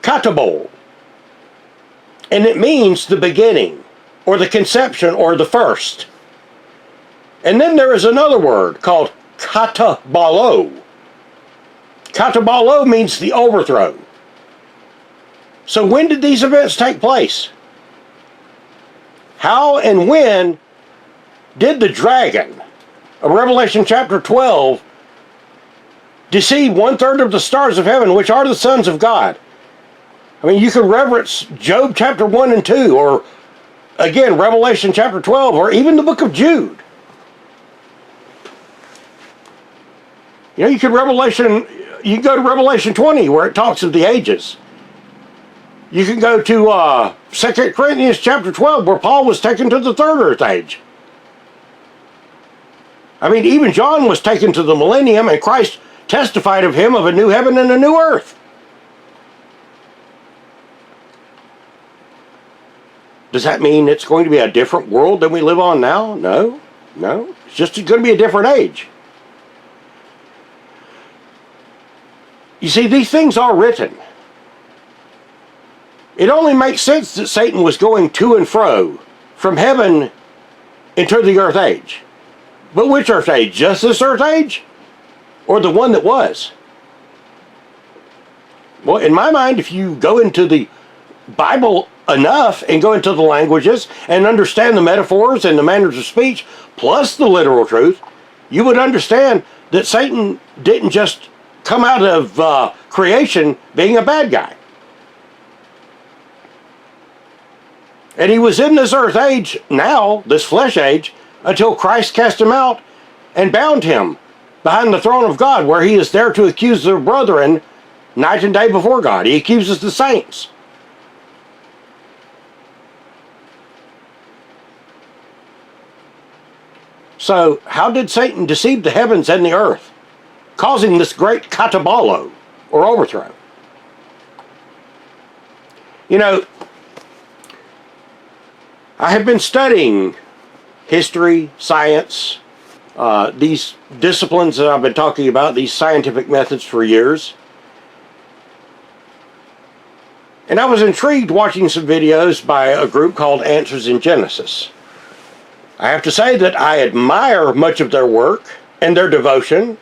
Speaker 2: Katabol. And it means the beginning, or the conception, or the first. And then there is another word called katabalo. Katabalo means the overthrow. So when did these events take place? How and when did the dragon of Revelation chapter 12 deceive 1/3 of the stars of heaven, which are the sons of God. I mean, you can reverence Job chapter 1 and 2, or again, Revelation chapter 12, or even the book of Jude. You know, you can go to Revelation 20, where it talks of the ages. You can go to 2 Corinthians chapter 12, where Paul was taken to the third earth age. I mean, even John was taken to the millennium, and Christ testified of him of a new heaven and a new earth. Does that mean it's going to be a different world than we live on now? No. It's just going to be a different age. You see, these things are written. It only makes sense that Satan was going to and fro from heaven into the earth age. But which earth age? Just this earth age? Or the one that was? Well, in my mind, if you go into the Bible enough and go into the languages and understand the metaphors and the manners of speech, plus the literal truth, you would understand that Satan didn't just come out of creation being a bad guy. And he was in this earth age now, this flesh age, until Christ cast him out and bound him behind the throne of God, where he is there to accuse their brethren night and day before God. He accuses the saints. So, how did Satan deceive the heavens and the earth, causing this great katabalo, or overthrow? You know, I have been studying history, science, these disciplines that I've been talking about, these scientific methods, for years. And I was intrigued watching some videos by a group called Answers in Genesis. I have to say that I admire much of their work and their devotion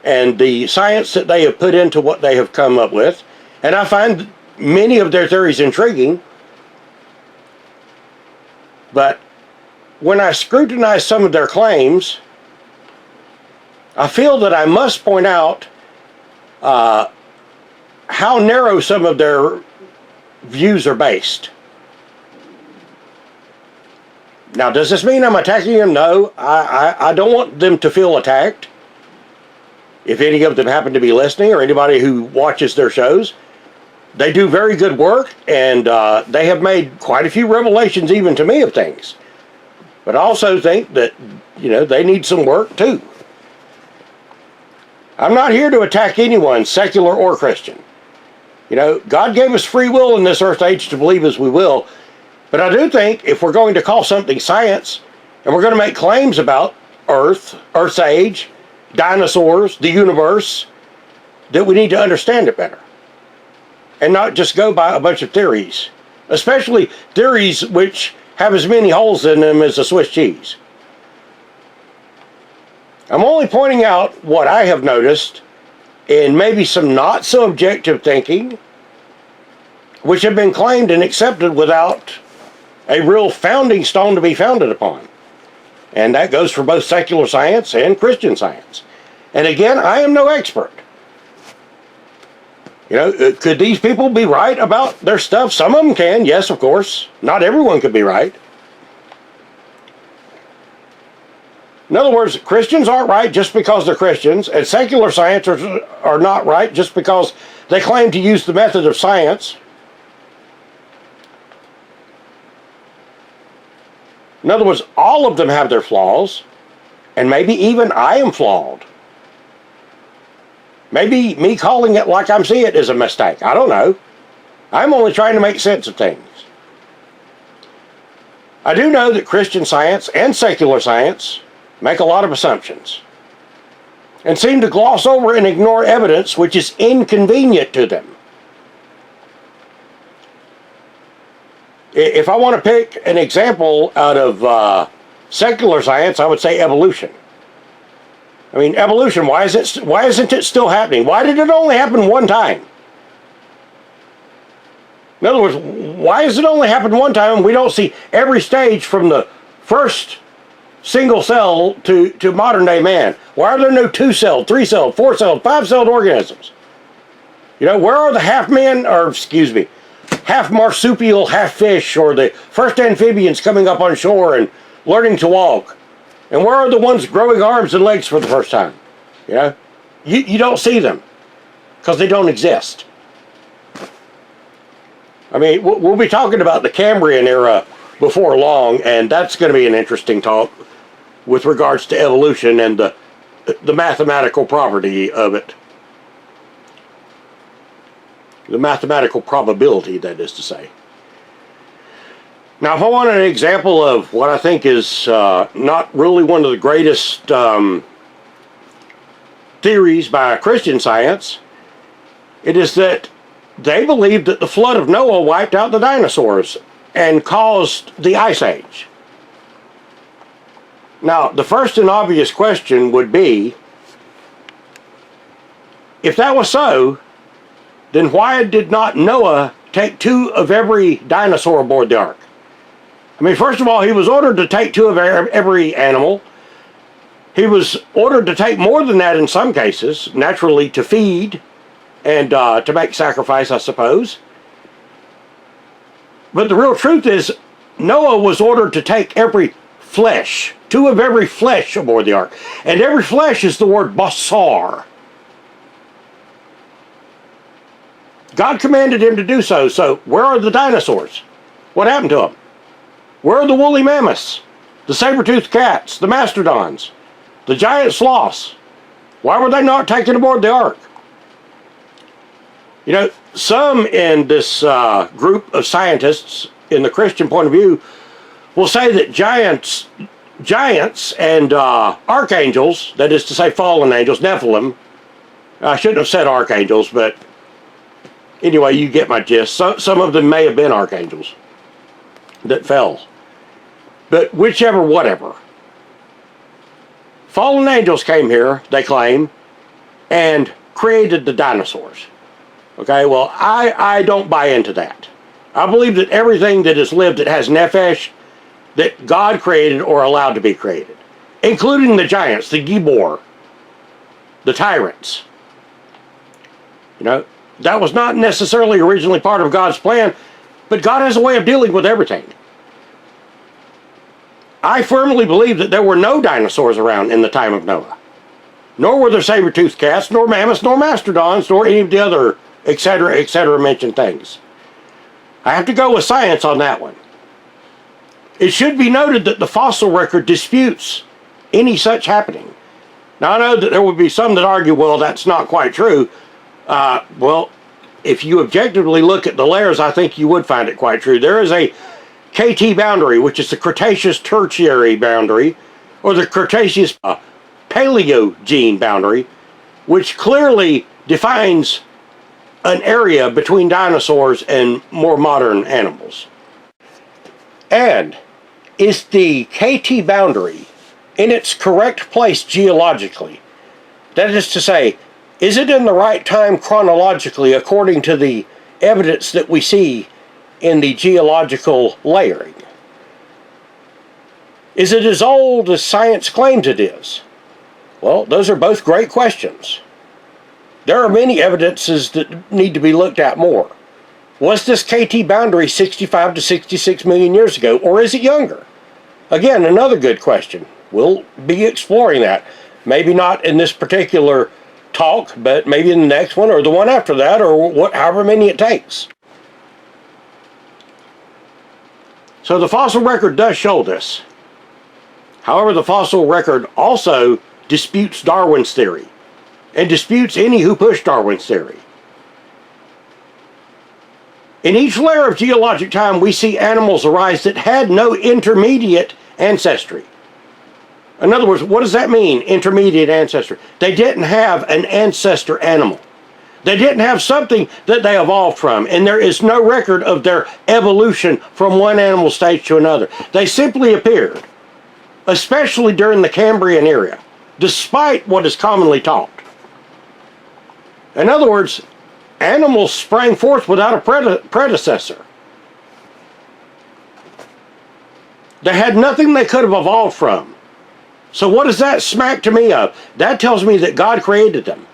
Speaker 2: and the science that they have put into what they have come up with. And I find many of their theories intriguing. But when I scrutinize some of their claims, I feel that I must point out how narrow some of their views are based. Now, does this mean I'm attacking them? No, I don't want them to feel attacked. If any of them happen to be listening, or anybody who watches their shows, they do very good work, and they have made quite a few revelations even to me of things. But I also think that, you know, they need some work too. I'm not here to attack anyone, secular or Christian. You know, God gave us free will in this earth age to believe as we will. But I do think if we're going to call something science, and we're going to make claims about Earth's age, dinosaurs, the universe, that we need to understand it better. And not just go by a bunch of theories. Especially theories which have as many holes in them as a Swiss cheese. I'm only pointing out what I have noticed in maybe some not so objective thinking, which have been claimed and accepted without a real founding stone to be founded upon. And that goes for both secular science and Christian science. And again, I am no expert. You know, could these people be right about their stuff? Some of them can, yes, of course. Not everyone could be right. In other words, Christians aren't right just because they're Christians, and secular scientists are not right just because they claim to use the method of science. In other words, all of them have their flaws, and maybe even I am flawed. Maybe me calling it like I'm seeing it is a mistake. I don't know. I'm only trying to make sense of things. I do know that Christian science and secular science make a lot of assumptions and seem to gloss over and ignore evidence which is inconvenient to them. If I want to pick an example out of secular science, I would say evolution. I mean, evolution, why isn't it still happening? Why did it only happen one time? In other words, why does it only happen one time and we don't see every stage from the first single cell to modern day man? Why are there no 2-celled, 3-celled, 4-celled, 5-celled organisms? You know, where are the half men, or excuse me, half marsupial, half fish, or the first amphibians coming up on shore and learning to walk? And where are the ones growing arms and legs for the first time? You know, you don't see them because they don't exist. I mean, we'll be talking about the Cambrian era before long, and that's going to be an interesting talk with regards to evolution and the mathematical property of it. The mathematical probability, that is to say. Now, if I want an example of what I think is not really one of the greatest theories by Christian Science, it is that they believe that the flood of Noah wiped out the dinosaurs and caused the Ice Age. Now, the first and obvious question would be, if that was so, then why did not Noah take 2 of every dinosaur aboard the ark? I mean, first of all, he was ordered to take 2 of every animal. He was ordered to take more than that in some cases, naturally to feed and to make sacrifice, I suppose. But the real truth is, Noah was ordered to take every flesh, 2 of every flesh aboard the ark. And every flesh is the word basar. God commanded him to do so. So where are the dinosaurs? What happened to them? Where are the woolly mammoths, the saber-toothed cats, the mastodons, the giant sloths? Why were they not taken aboard the ark? You know, some in this group of scientists, in the Christian point of view, will say that giants and archangels, that is to say fallen angels, Nephilim, I shouldn't have said archangels, but anyway, you get my gist. Some of them may have been archangels that fell. But whichever, whatever. Fallen angels came here, they claim, and created the dinosaurs. Okay, well, I don't buy into that. I believe that everything that has lived that has nephesh, that God created or allowed to be created, including the giants, the Gibor, the tyrants. You know, that was not necessarily originally part of God's plan, but God has a way of dealing with everything. I firmly believe that there were no dinosaurs around in the time of Noah. Nor were there saber-toothed cats, nor mammoths, nor mastodons, nor any of the other etc. mentioned things. I have to go with science on that one. It should be noted that the fossil record disputes any such happening. Now, I know that there would be some that argue, well, that's not quite true. Well, if you objectively look at the layers, I think you would find it quite true. There is a KT boundary, which is the Cretaceous-Tertiary boundary, or the Cretaceous Paleogene boundary, which clearly defines an area between dinosaurs and more modern animals. And is the KT boundary in its correct place geologically? That is to say, is it in the right time chronologically according to the evidence that we see in the geological layering? Is it as old as science claims it is? Well, those are both great questions. There are many evidences that need to be looked at more. Was this KT boundary 65 to 66 million years ago, or is it younger? Again, another good question. We'll be exploring that. Maybe not in this particular talk, but maybe in the next one, or the one after that, or however many it takes. So the fossil record does show this. However, the fossil record also disputes Darwin's theory, and disputes any who push Darwin's theory. In each layer of geologic time, we see animals arise that had no intermediate ancestry. In other words, what does that mean, intermediate ancestry? They didn't have an ancestor animal. They didn't have something that they evolved from, and there is no record of their evolution from one animal stage to another. They simply appeared, especially during the Cambrian era, despite what is commonly taught. In other words, animals sprang forth without a predecessor. They had nothing they could have evolved from. So what does that smack to me of? That tells me that God created them.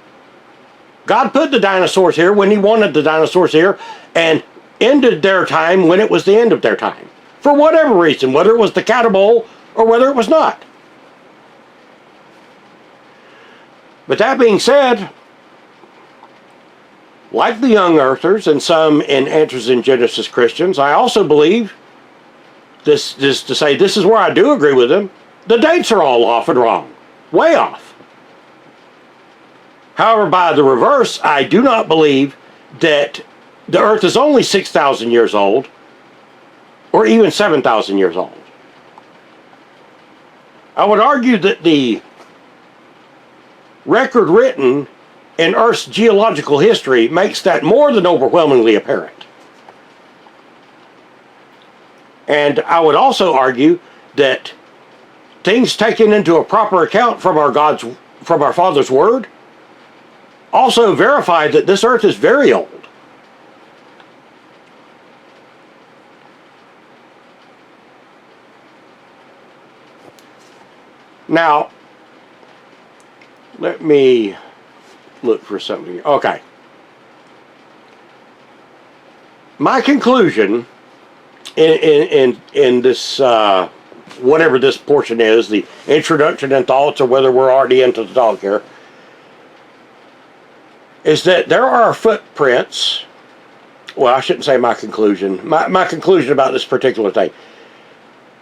Speaker 2: God put the dinosaurs here when he wanted the dinosaurs here and ended their time when it was the end of their time. For whatever reason, whether it was the catapult or whether it was not. But that being said, like the young earthers and some in Answers in Genesis Christians, I also believe, this to say this is where I do agree with them, the dates are all off and wrong. Way off. However, by the reverse, I do not believe that the earth is only 6,000 years old or even 7,000 years old. I would argue that the record written in Earth's geological history makes that more than overwhelmingly apparent. And I would also argue that things taken into a proper account from our Father's Word also verify that this earth is very old. Now, let me look for something. Okay. My conclusion in this, whatever this portion is, the introduction and thoughts, or whether we're already into the talk here, is that there are footprints. Well, I shouldn't say my conclusion. My conclusion about this particular thing.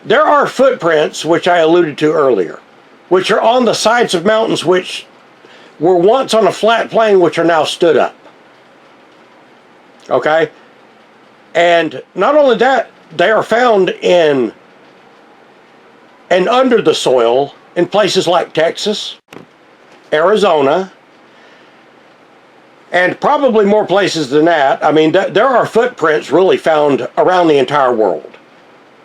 Speaker 2: There are footprints, which I alluded to earlier, which are on the sides of mountains which were once on a flat plain, which are now stood up. Okay? And not only that, they are found in and under the soil in places like Texas, Arizona, and probably more places than that. I mean, there are footprints really found around the entire world,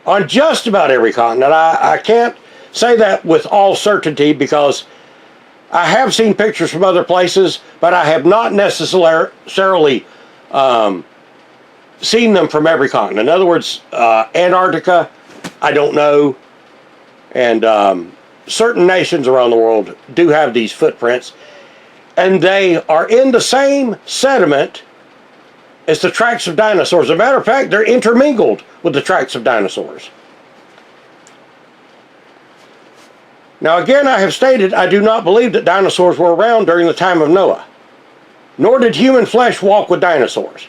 Speaker 2: on just about every continent. I can't say that with all certainty because I have seen pictures from other places, but I have not necessarily seen them from every continent. In other words, Antarctica, I don't know, and certain nations around the world do have these footprints, and they are in the same sediment as the tracks of dinosaurs. As a matter of fact, they're intermingled with the tracks of dinosaurs. Now again, I have stated I do not believe that dinosaurs were around during the time of Noah, nor did human flesh walk with dinosaurs.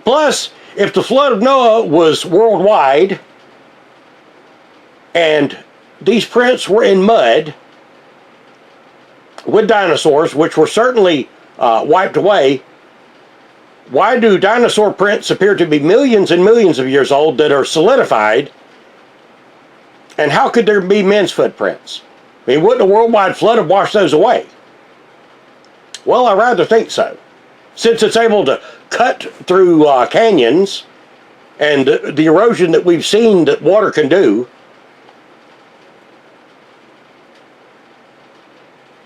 Speaker 2: Plus, if the flood of Noah was worldwide, and these prints were in mud with dinosaurs, which were certainly wiped away, why do dinosaur prints appear to be millions and millions of years old that are solidified? And how could there be men's footprints? I mean, wouldn't a worldwide flood have washed those away? Well, I rather think so. Since it's able to cut through canyons and the erosion that we've seen that water can do,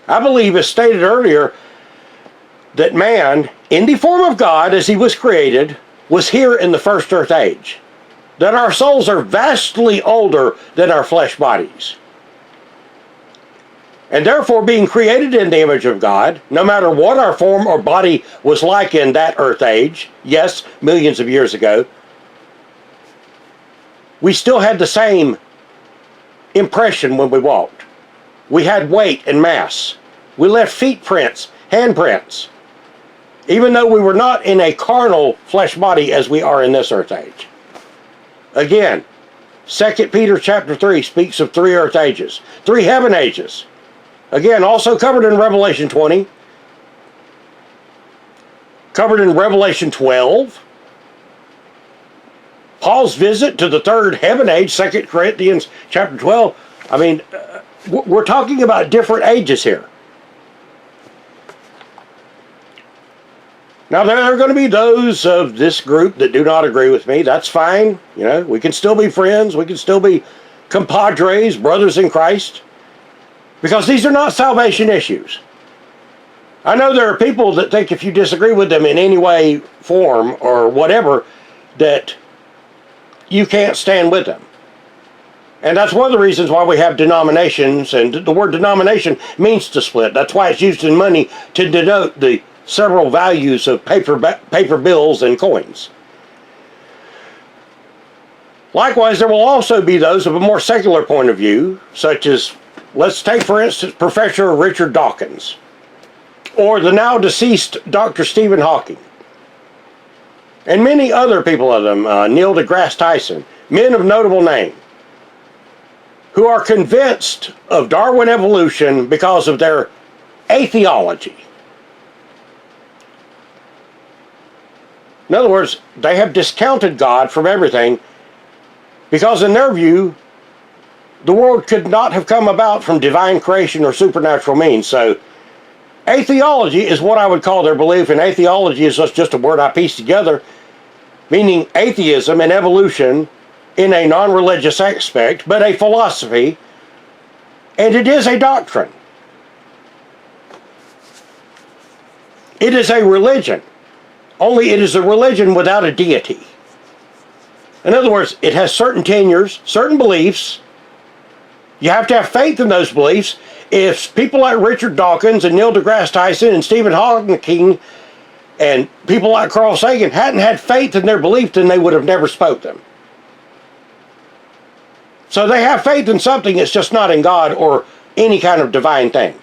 Speaker 2: I believe, as stated earlier, that man, in the form of God as he was created, was here in the first earth age. That our souls are vastly older than our flesh bodies. And therefore, being created in the image of God, no matter what our form or body was like in that earth age, yes, millions of years ago, we still had the same impression when we walked. We had weight and mass. We left feet prints, handprints, even though we were not in a carnal flesh body as we are in this earth age. Again, 2 Peter chapter 3 speaks of 3 earth ages, 3 heaven ages. Again, also covered in Revelation 20, covered in Revelation 12. Paul's visit to the 3rd heaven age, 2 Corinthians chapter 12. I mean, we're talking about different ages here. Now, there are going to be those of this group that do not agree with me. That's fine. You know, we can still be friends. We can still be compadres, brothers in Christ. Because these are not salvation issues. I know there are people that think if you disagree with them in any way, form, or whatever, that you can't stand with them. And that's one of the reasons why we have denominations, and the word denomination means to split. That's why it's used in money to denote the several values of paper bills and coins. Likewise, there will also be those of a more secular point of view, such as, let's take for instance Professor Richard Dawkins, or the now deceased Dr. Stephen Hawking, and many other people of them, Neil deGrasse Tyson, men of notable name, who are convinced of Darwin evolution because of their atheology. In other words, they have discounted God from everything because in their view, the world could not have come about from divine creation or supernatural means. So, atheology is what I would call their belief, and atheology is just a word I pieced together, meaning atheism and evolution in a non-religious aspect, but a philosophy, and it is a doctrine. It is a religion, only it is a religion without a deity. In other words, it has certain tenures, certain beliefs. You have to have faith in those beliefs. If people like Richard Dawkins and Neil deGrasse Tyson and Stephen Hawking and people like Carl Sagan hadn't had faith in their belief, then they would have never spoke them. So they have faith in something, it's just not in God or any kind of divine thing.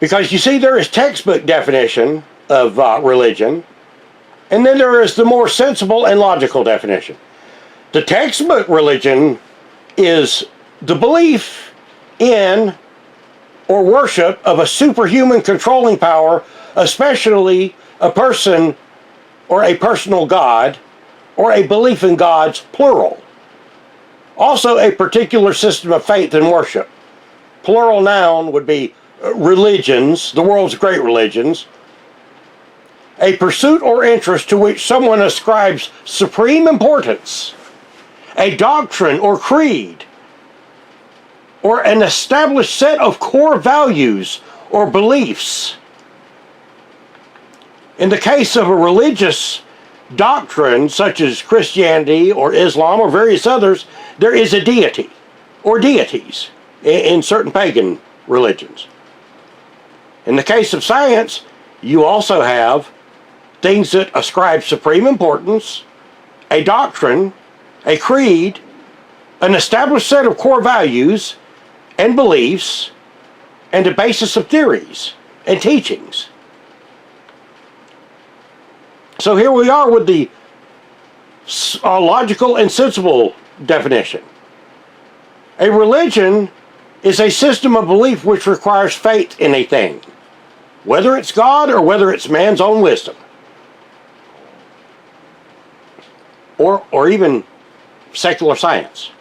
Speaker 2: Because you see, there is textbook definition of religion, and then there is the more sensible and logical definition. The textbook religion is the belief in or worship of a superhuman controlling power, especially a person or a personal God, or a belief in gods, plural. Also a particular system of faith and worship. Plural noun would be religions, the world's great religions. A pursuit or interest to which someone ascribes supreme importance. A doctrine or creed, or an established set of core values or beliefs. In the case of a religious doctrine, such as Christianity or Islam or various others, there is a deity or deities in certain pagan religions. In the case of science, you also have things that ascribe supreme importance, a doctrine, a creed, an established set of core values and beliefs, and a basis of theories and teachings. So here we are with the logical and sensible definition. A religion is a system of belief which requires faith in a thing, whether it's God or whether it's man's own wisdom, or even secular science.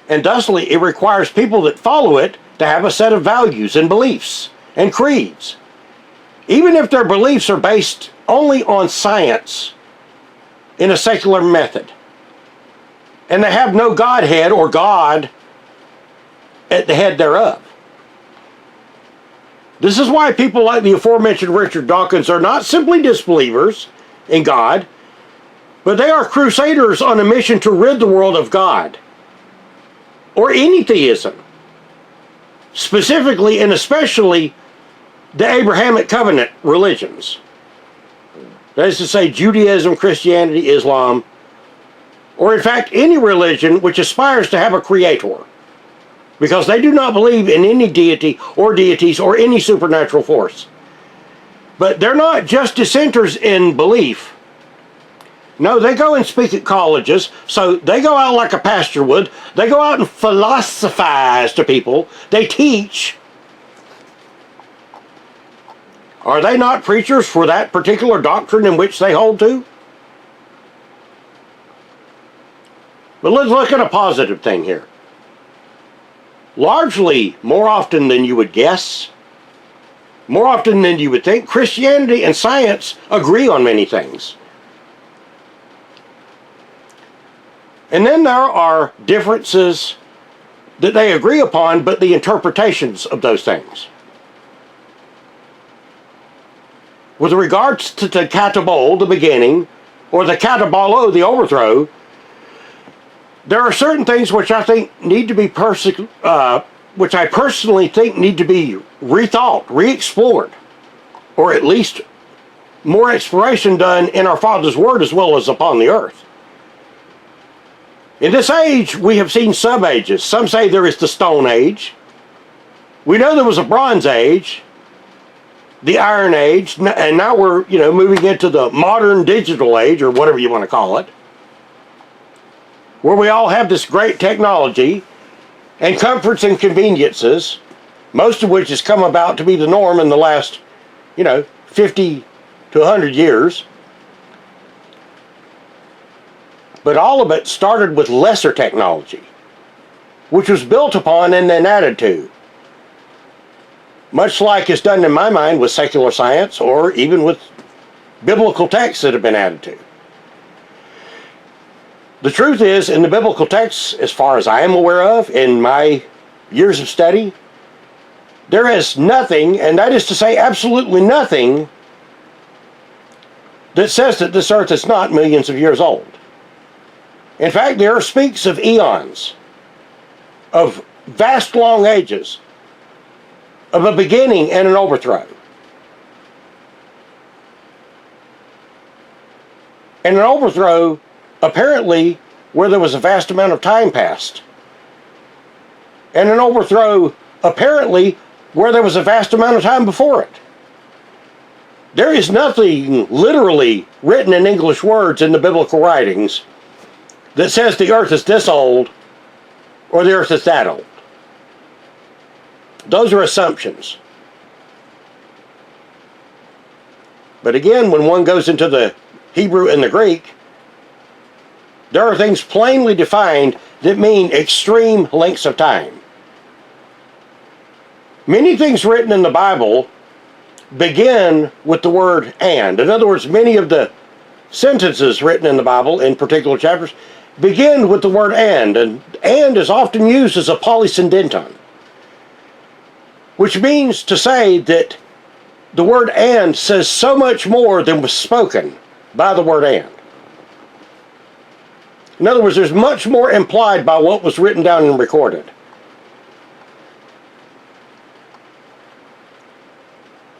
Speaker 2: And thusly, it requires people that follow it to have a set of values and beliefs and creeds, even if their beliefs are based only on science in a secular method, and they have no Godhead or God at the head thereof. This is why people like the aforementioned Richard Dawkins are not simply disbelievers in God, but they are crusaders on a mission to rid the world of God or any theism, specifically and especially the Abrahamic covenant religions. That is to say, Judaism, Christianity, Islam, or in fact any religion which aspires to have a creator, because they do not believe in any deity or deities or any supernatural force. But they're not just dissenters in belief. No, they go and speak at colleges, so they go out like a pastor would. They go out and philosophize to people. They teach. Are they not preachers for that particular doctrine in which they hold to? But let's look at a positive thing here. Largely, more often than you would guess, more often than you would think, Christianity and science agree on many things. And then there are differences that they agree upon, but the interpretations of those things. with regards to the katabol, the beginning, or the katabalo, the overthrow, there are certain things which I think need to be which I personally think need to be rethought, re-explored, or at least more exploration done in our Father's Word as well as upon the earth. In this age, we have seen sub-ages. Some say there is the Stone Age. We know there was a Bronze Age, the Iron Age, and now we're, moving into the modern digital age, or whatever you want to call it, where we all have this great technology and comforts and conveniences, most of which has come about to be the norm in the last, 50 to 100 years. But all of it started with lesser technology, which was built upon and then added to. Much like is done in my mind with secular science, or even with biblical texts that have been added to. The truth is, in the biblical texts, as far as I am aware of, in my years of study, there is nothing, and that is to say absolutely nothing, that says that this earth is not millions of years old. In fact, the earth speaks of eons, of vast long ages, of a beginning and an overthrow. And an overthrow, apparently, where there was a vast amount of time passed. And an overthrow, apparently, where there was a vast amount of time before it. There is nothing literally written in English words in the biblical writings that says the earth is this old or the earth is that old. Those are assumptions. But again, when one goes into the Hebrew and the Greek, there are things plainly defined that mean extreme lengths of time. Many things written in the Bible begin with the word and. In other words, many of the sentences written in the Bible in particular chapters begin with the word and is often used as a polysyndeton, which means to say that the word and says so much more than was spoken by the word and. In other words, there's much more implied by what was written down and recorded.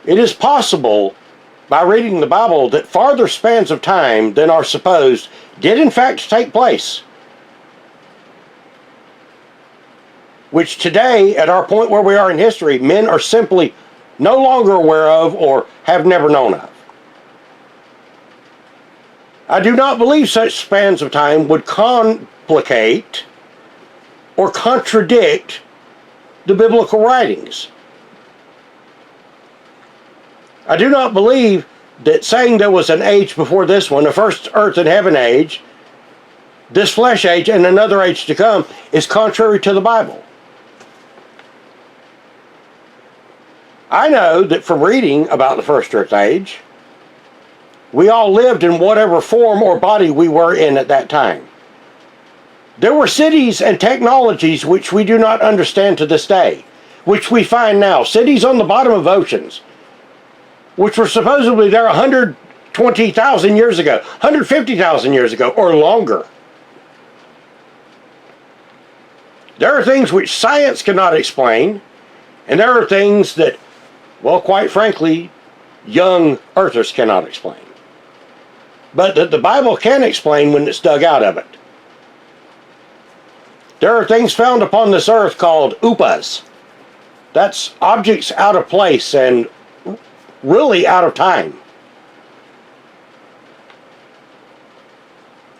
Speaker 2: It is possible, by reading the Bible, that farther spans of time than are supposed did in fact take place, which today, at our point where we are in history, men are simply no longer aware of or have never known of. I do not believe such spans of time would complicate or contradict the biblical writings. I do not believe that saying there was an age before this one, a first earth and heaven age, this flesh age, and another age to come, is contrary to the Bible. I know that from reading about the first earth age, we all lived in whatever form or body we were in at that time. There were cities and technologies which we do not understand to this day, which we find now. Cities on the bottom of oceans, which were supposedly there 120,000 years ago, 150,000 years ago, or longer. There are things which science cannot explain, and there are things that, well, quite frankly, young earthers cannot explain. But that the Bible can explain when it's dug out of it. There are things found upon this earth called upas. That's objects out of place and really out of time.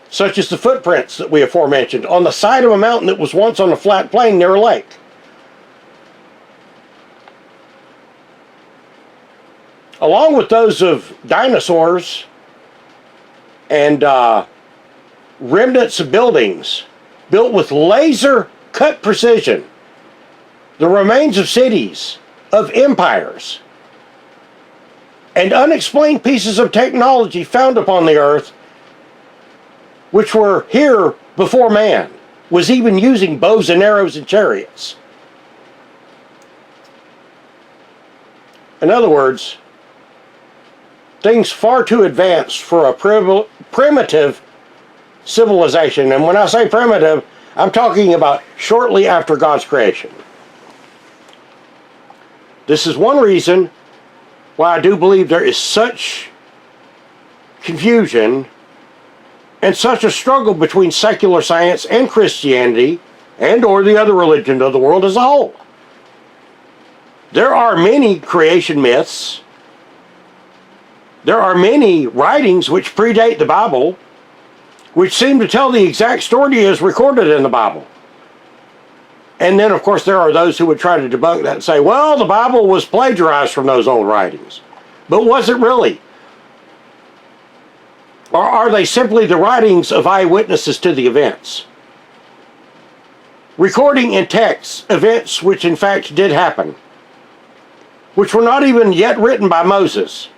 Speaker 2: Such as the footprints that we aforementioned on the side of a mountain that was once on a flat plain near a lake. Along with those of dinosaurs and remnants of buildings built with laser cut precision, the remains of cities, of empires, and unexplained pieces of technology found upon the earth which were here before man was even using bows and arrows and chariots. In other words, things far too advanced for a primitive civilization. And when I say primitive, I'm talking about shortly after God's creation. This is one reason why I do believe there is such confusion and such a struggle between secular science and Christianity and or the other religions of the world as a whole. There are many creation myths. There are many writings which predate the Bible, which seem to tell the exact story as recorded in the Bible. And then, of course, there are those who would try to debunk that and say, well, the Bible was plagiarized from those old writings. But was it really? Or are they simply the writings of eyewitnesses to the events? Recording in text events which in fact did happen, which were not even yet written by Moses.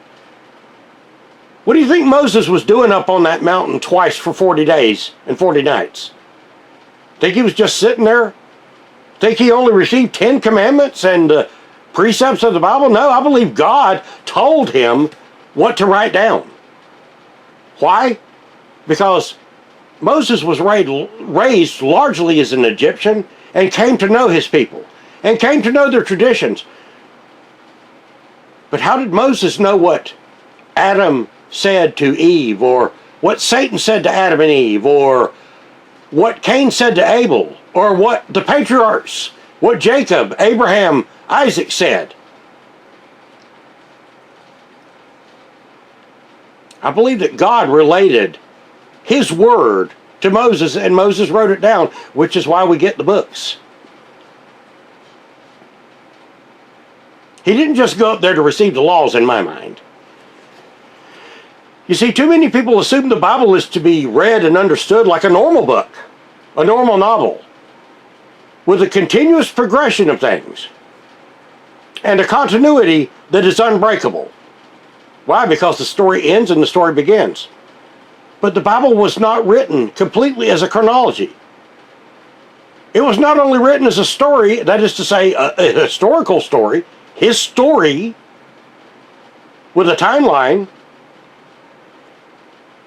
Speaker 2: What do you think Moses was doing up on that mountain twice for 40 days and 40 nights? Think he was just sitting there? Think he only received 10 commandments and precepts of the Bible? No, I believe God told him what to write down. Why? Because Moses was raised largely as an Egyptian and came to know his people and came to know their traditions. But how did Moses know what Adam said to Eve, or what Satan said to Adam and Eve, or what Cain said to Abel, or what the patriarchs, what Jacob, Abraham, Isaac said? I believe that God related his word to Moses, and Moses wrote it down, which is why we get the books. He didn't just go up there to receive the laws, in my mind. You see, too many people assume the Bible is to be read and understood like a normal book, a normal novel, with a continuous progression of things, and a continuity that is unbreakable. Why? Because the story ends and the story begins. But the Bible was not written completely as a chronology. It was not only written as a story, that is to say, a historical story, his story, with a timeline,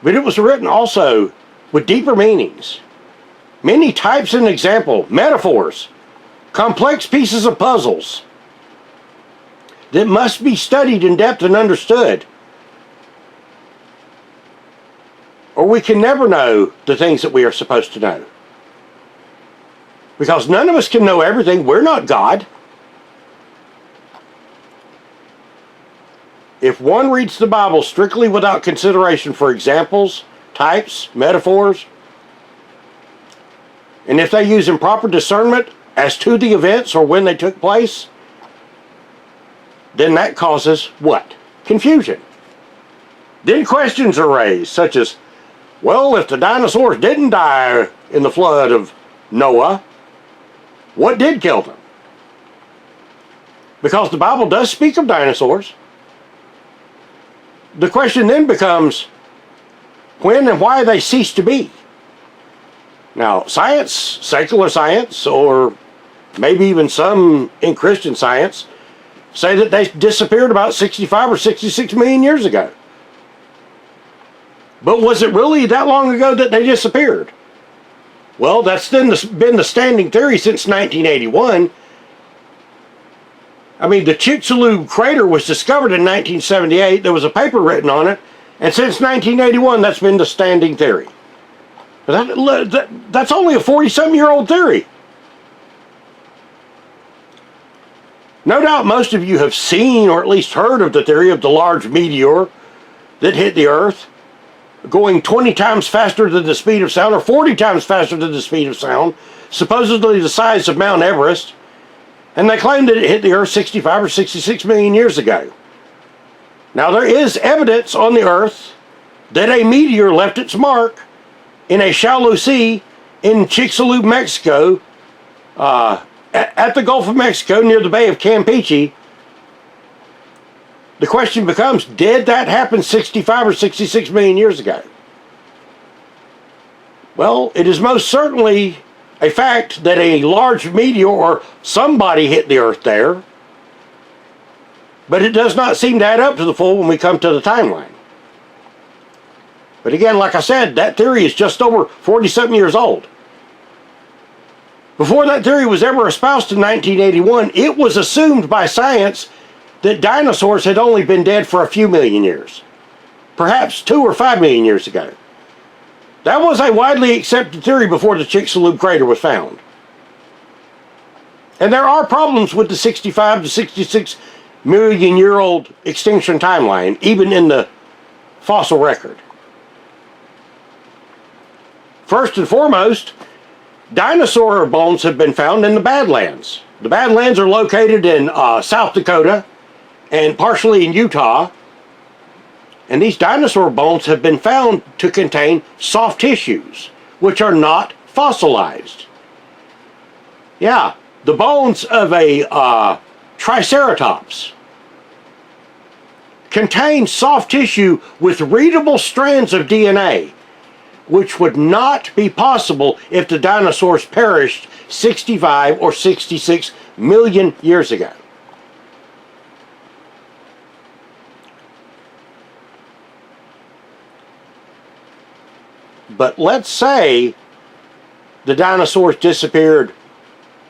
Speaker 2: but it was written also with deeper meanings, many types and example, metaphors, complex pieces of puzzles that must be studied in depth and understood, or we can never know the things that we are supposed to know. Because none of us can know everything. We're not God. If one reads the Bible strictly without consideration for examples, types, metaphors, and if they use improper discernment as to the events or when they took place, then that causes what? Confusion. Then questions are raised, such as, well, if the dinosaurs didn't die in the flood of Noah, what did kill them? Because the Bible does speak of dinosaurs. The question then becomes, when and why they cease to be. Now, science, secular science, or maybe even some in Christian science, say that they disappeared about 65 or 66 million years ago. But was it really that long ago that they disappeared? Well, that's then been the standing theory since 1981. I mean, the Chicxulub crater was discovered in 1978. There was a paper written on it. And since 1981, that's been the standing theory. But that's only a 40-something-year-old theory. No doubt most of you have seen or at least heard of the theory of the large meteor that hit the Earth, going 20 times faster than the speed of sound, or 40 times faster than the speed of sound, supposedly the size of Mount Everest. And they claim that it hit the Earth 65 or 66 million years ago. Now, there is evidence on the Earth that a meteor left its mark in a shallow sea in Chicxulub, Mexico, at the Gulf of Mexico near the Bay of Campeche. The question becomes, did that happen 65 or 66 million years ago? Well, it is most certainly a fact that a large meteor or somebody hit the Earth there. But it does not seem to add up to the full when we come to the timeline. But again, like I said, that theory is just over 40-something years old. Before that theory was ever espoused in 1981, it was assumed by science that dinosaurs had only been dead for a few million years. Perhaps 2 or 5 million years ago. That was a widely accepted theory before the Chicxulub crater was found. And there are problems with the 65 to 66 million year old extinction timeline, even in the fossil record. First and foremost, dinosaur bones have been found in the Badlands. The Badlands are located in South Dakota and partially in Utah. And these dinosaur bones have been found to contain soft tissues, which are not fossilized. Yeah, the bones of a Triceratops contain soft tissue with readable strands of DNA, which would not be possible if the dinosaurs perished 65 or 66 million years ago. But let's say the dinosaurs disappeared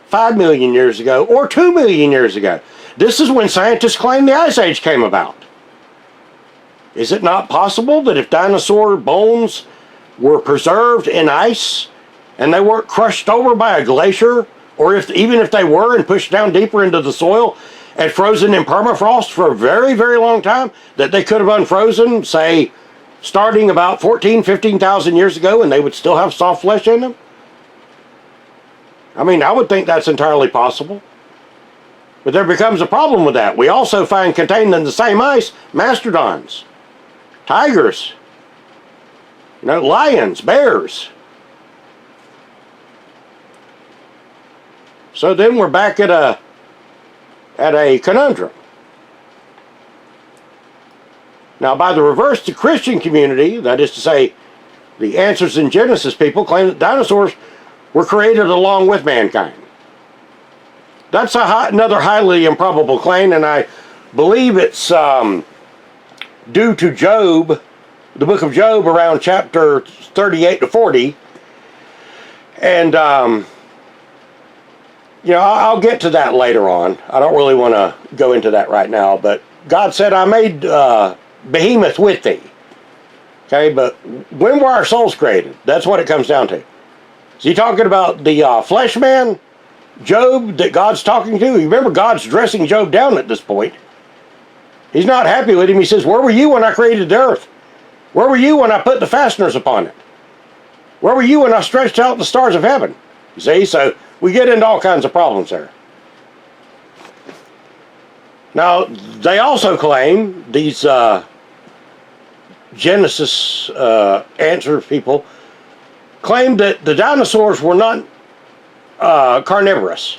Speaker 2: 5 million years ago or 2 million years ago. This is when scientists claim the Ice Age came about. Is it not possible that if dinosaur bones were preserved in ice and they weren't crushed over by a glacier, or even if they were and pushed down deeper into the soil and frozen in permafrost for a very, very long time, that they could have unfrozen, say, starting about 15,000 years ago, and they would still have soft flesh in them? I mean, I would think that's entirely possible. But there becomes a problem with that. We also find contained in the same ice mastodons, tigers, lions, bears. So then we're back at a conundrum. Now, by the reverse, the Christian community, that is to say, the Answers in Genesis people, claim that dinosaurs were created along with mankind. That's another highly improbable claim, and I believe it's due to Job, the book of Job, around chapter 38 to 40. And, I'll get to that later on. I don't really want to go into that right now, but God said, I made behemoth with thee. Okay, but when were our souls created? That's what it comes down to. Is he talking about the flesh man, Job, that God's talking to? You remember, God's dressing Job down at this point. He's not happy with him. He says, where were you when I created the earth? Where were you when I put the fasteners upon it? Where were you when I stretched out the stars of heaven? You see, so we get into all kinds of problems there. Now, they also claim, these Genesis answer people, claim that the dinosaurs were not carnivorous.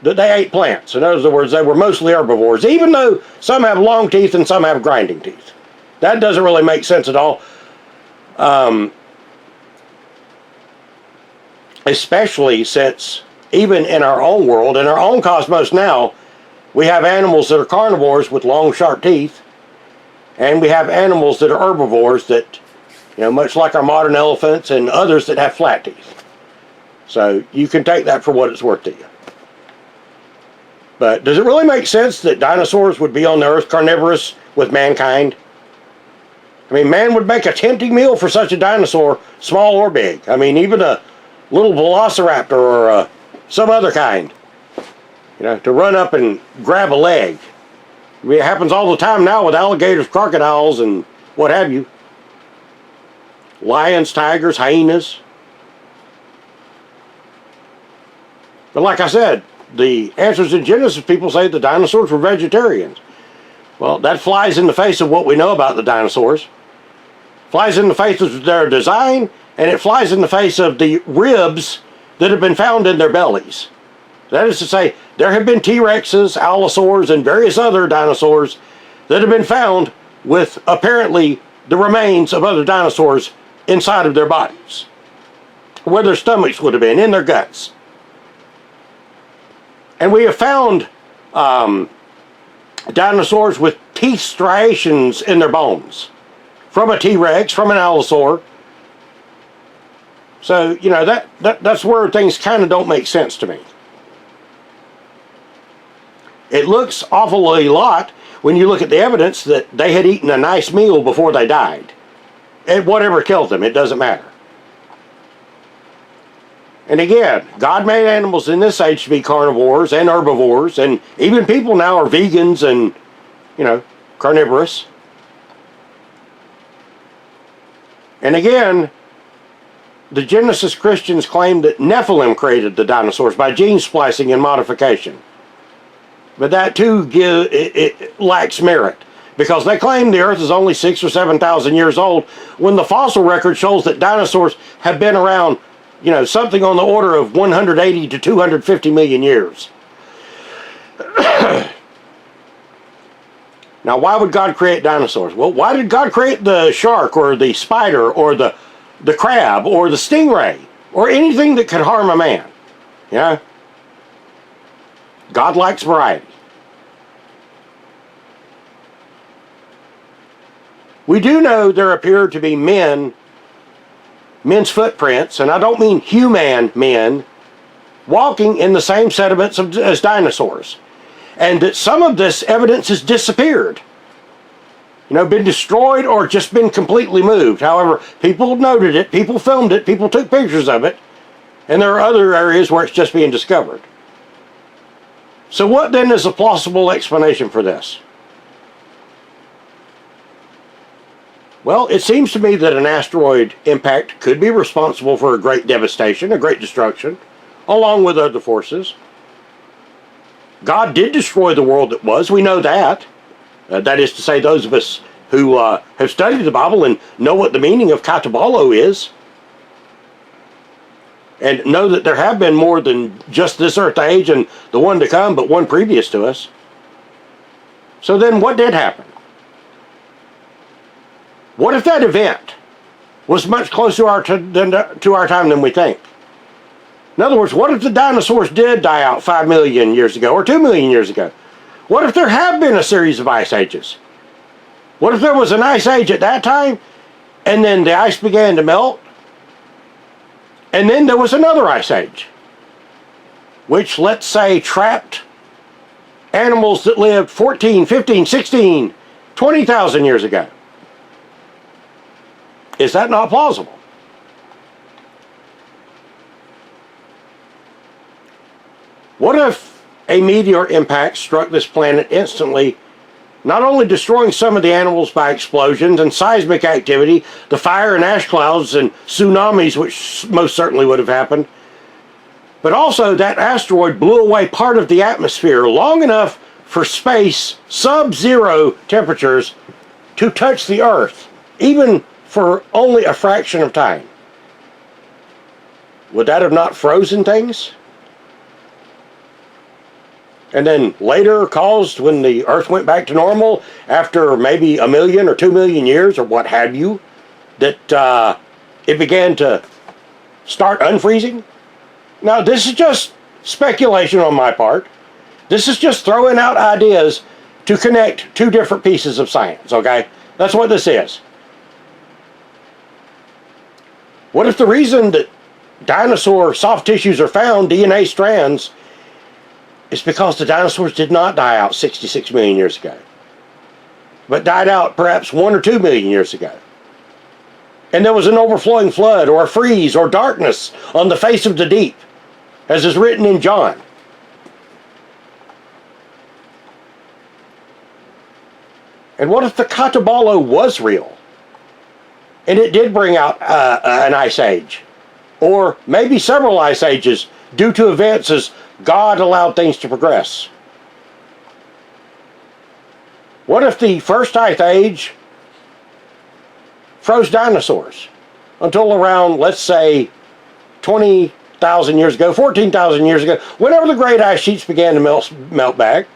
Speaker 2: That they ate plants. In other words, they were mostly herbivores, even though some have long teeth and some have grinding teeth. That doesn't really make sense at all. Especially since even in our own world, in our own cosmos now, we have animals that are carnivores with long, sharp teeth, and we have animals that are herbivores that, much like our modern elephants and others that have flat teeth. So you can take that for what it's worth to you. But does it really make sense that dinosaurs would be on the earth carnivorous with mankind? I mean, man would make a tempting meal for such a dinosaur, small or big. I mean, even a little velociraptor or some other kind, to run up and grab a leg. I mean, it happens all the time now with alligators, crocodiles, and what have you. Lions, tigers, hyenas. But like I said, the Answers in Genesis people say the dinosaurs were vegetarians. Well, that flies in the face of what we know about the dinosaurs. Flies in the face of their design, and it flies in the face of the ribs that have been found in their bellies. That is to say, there have been T-Rexes, Allosaurs, and various other dinosaurs that have been found with apparently the remains of other dinosaurs inside of their bodies, where their stomachs would have been, in their guts. And we have found dinosaurs with teeth striations in their bones. From a T-Rex, from an Allosaur. So, you know, that's where things kind of don't make sense to me. It looks awfully lot when you look at the evidence that they had eaten a nice meal before they died. And whatever killed them, it doesn't matter. And again, God made animals in this age to be carnivores and herbivores, and even people now are vegans and, you know, carnivorous. And again, the Genesis Christians claim that Nephilim created the dinosaurs by gene splicing and modification. But that too it lacks merit, because they claim the earth is only 6,000 or 7,000 years old, when the fossil record shows that dinosaurs have been around, you know, something on the order of 180 to 250 million years. Now, why would God create dinosaurs? Well, why did God create the shark or the spider or the crab or the stingray or anything that could harm a man? Yeah? God likes variety. We do know there appear to be men's footprints, and I don't mean human men, walking in the same sediments as dinosaurs. And that some of this evidence has disappeared. You know, been destroyed or just been completely moved. However, people noted it, people filmed it, people took pictures of it, and there are other areas where it's just being discovered. So what then is a plausible explanation for this? Well, it seems to me that an asteroid impact could be responsible for a great devastation, a great destruction, along with other forces. God did destroy the world that was. We know that. That is to say, those of us who have studied the Bible and know what the meaning of katabalo is, and know that there have been more than just this earth age and the one to come, but one previous to us. So then what did happen? What if that event was much closer to our time than we think? In other words, what if the dinosaurs did die out 5 million years ago or 2 million years ago? What if there have been a series of ice ages? What if there was an ice age at that time, and then the ice began to melt, and then there was another ice age, which, let's say, trapped animals that lived 14, 15, 16, 20,000 years ago? Is that not plausible? What if a meteor impact struck this planet instantly, not only destroying some of the animals by explosions and seismic activity, the fire and ash clouds and tsunamis, which most certainly would have happened, but also that asteroid blew away part of the atmosphere long enough for space, sub-zero temperatures, to touch the Earth, even for only a fraction of time? Would that have not frozen things? And then later caused, when the Earth went back to normal, after maybe 1 million or 2 million years or what have you, that it began to start unfreezing? Now, this is just speculation on my part. This is just throwing out ideas to connect two different pieces of science, okay? That's what this is. What if the reason that dinosaur soft tissues are found, DNA strands, is because the dinosaurs did not die out 66 million years ago, but died out perhaps 1 or 2 million years ago? And there was an overflowing flood or a freeze or darkness on the face of the deep, as is written in John. And what if the katabalo was real, and it did bring out an ice age, or maybe several ice ages, due to events as God allowed things to progress? What if the first ice age froze dinosaurs until around, let's say, 20,000 years ago, 14,000 years ago, whenever the great ice sheets began to melt back,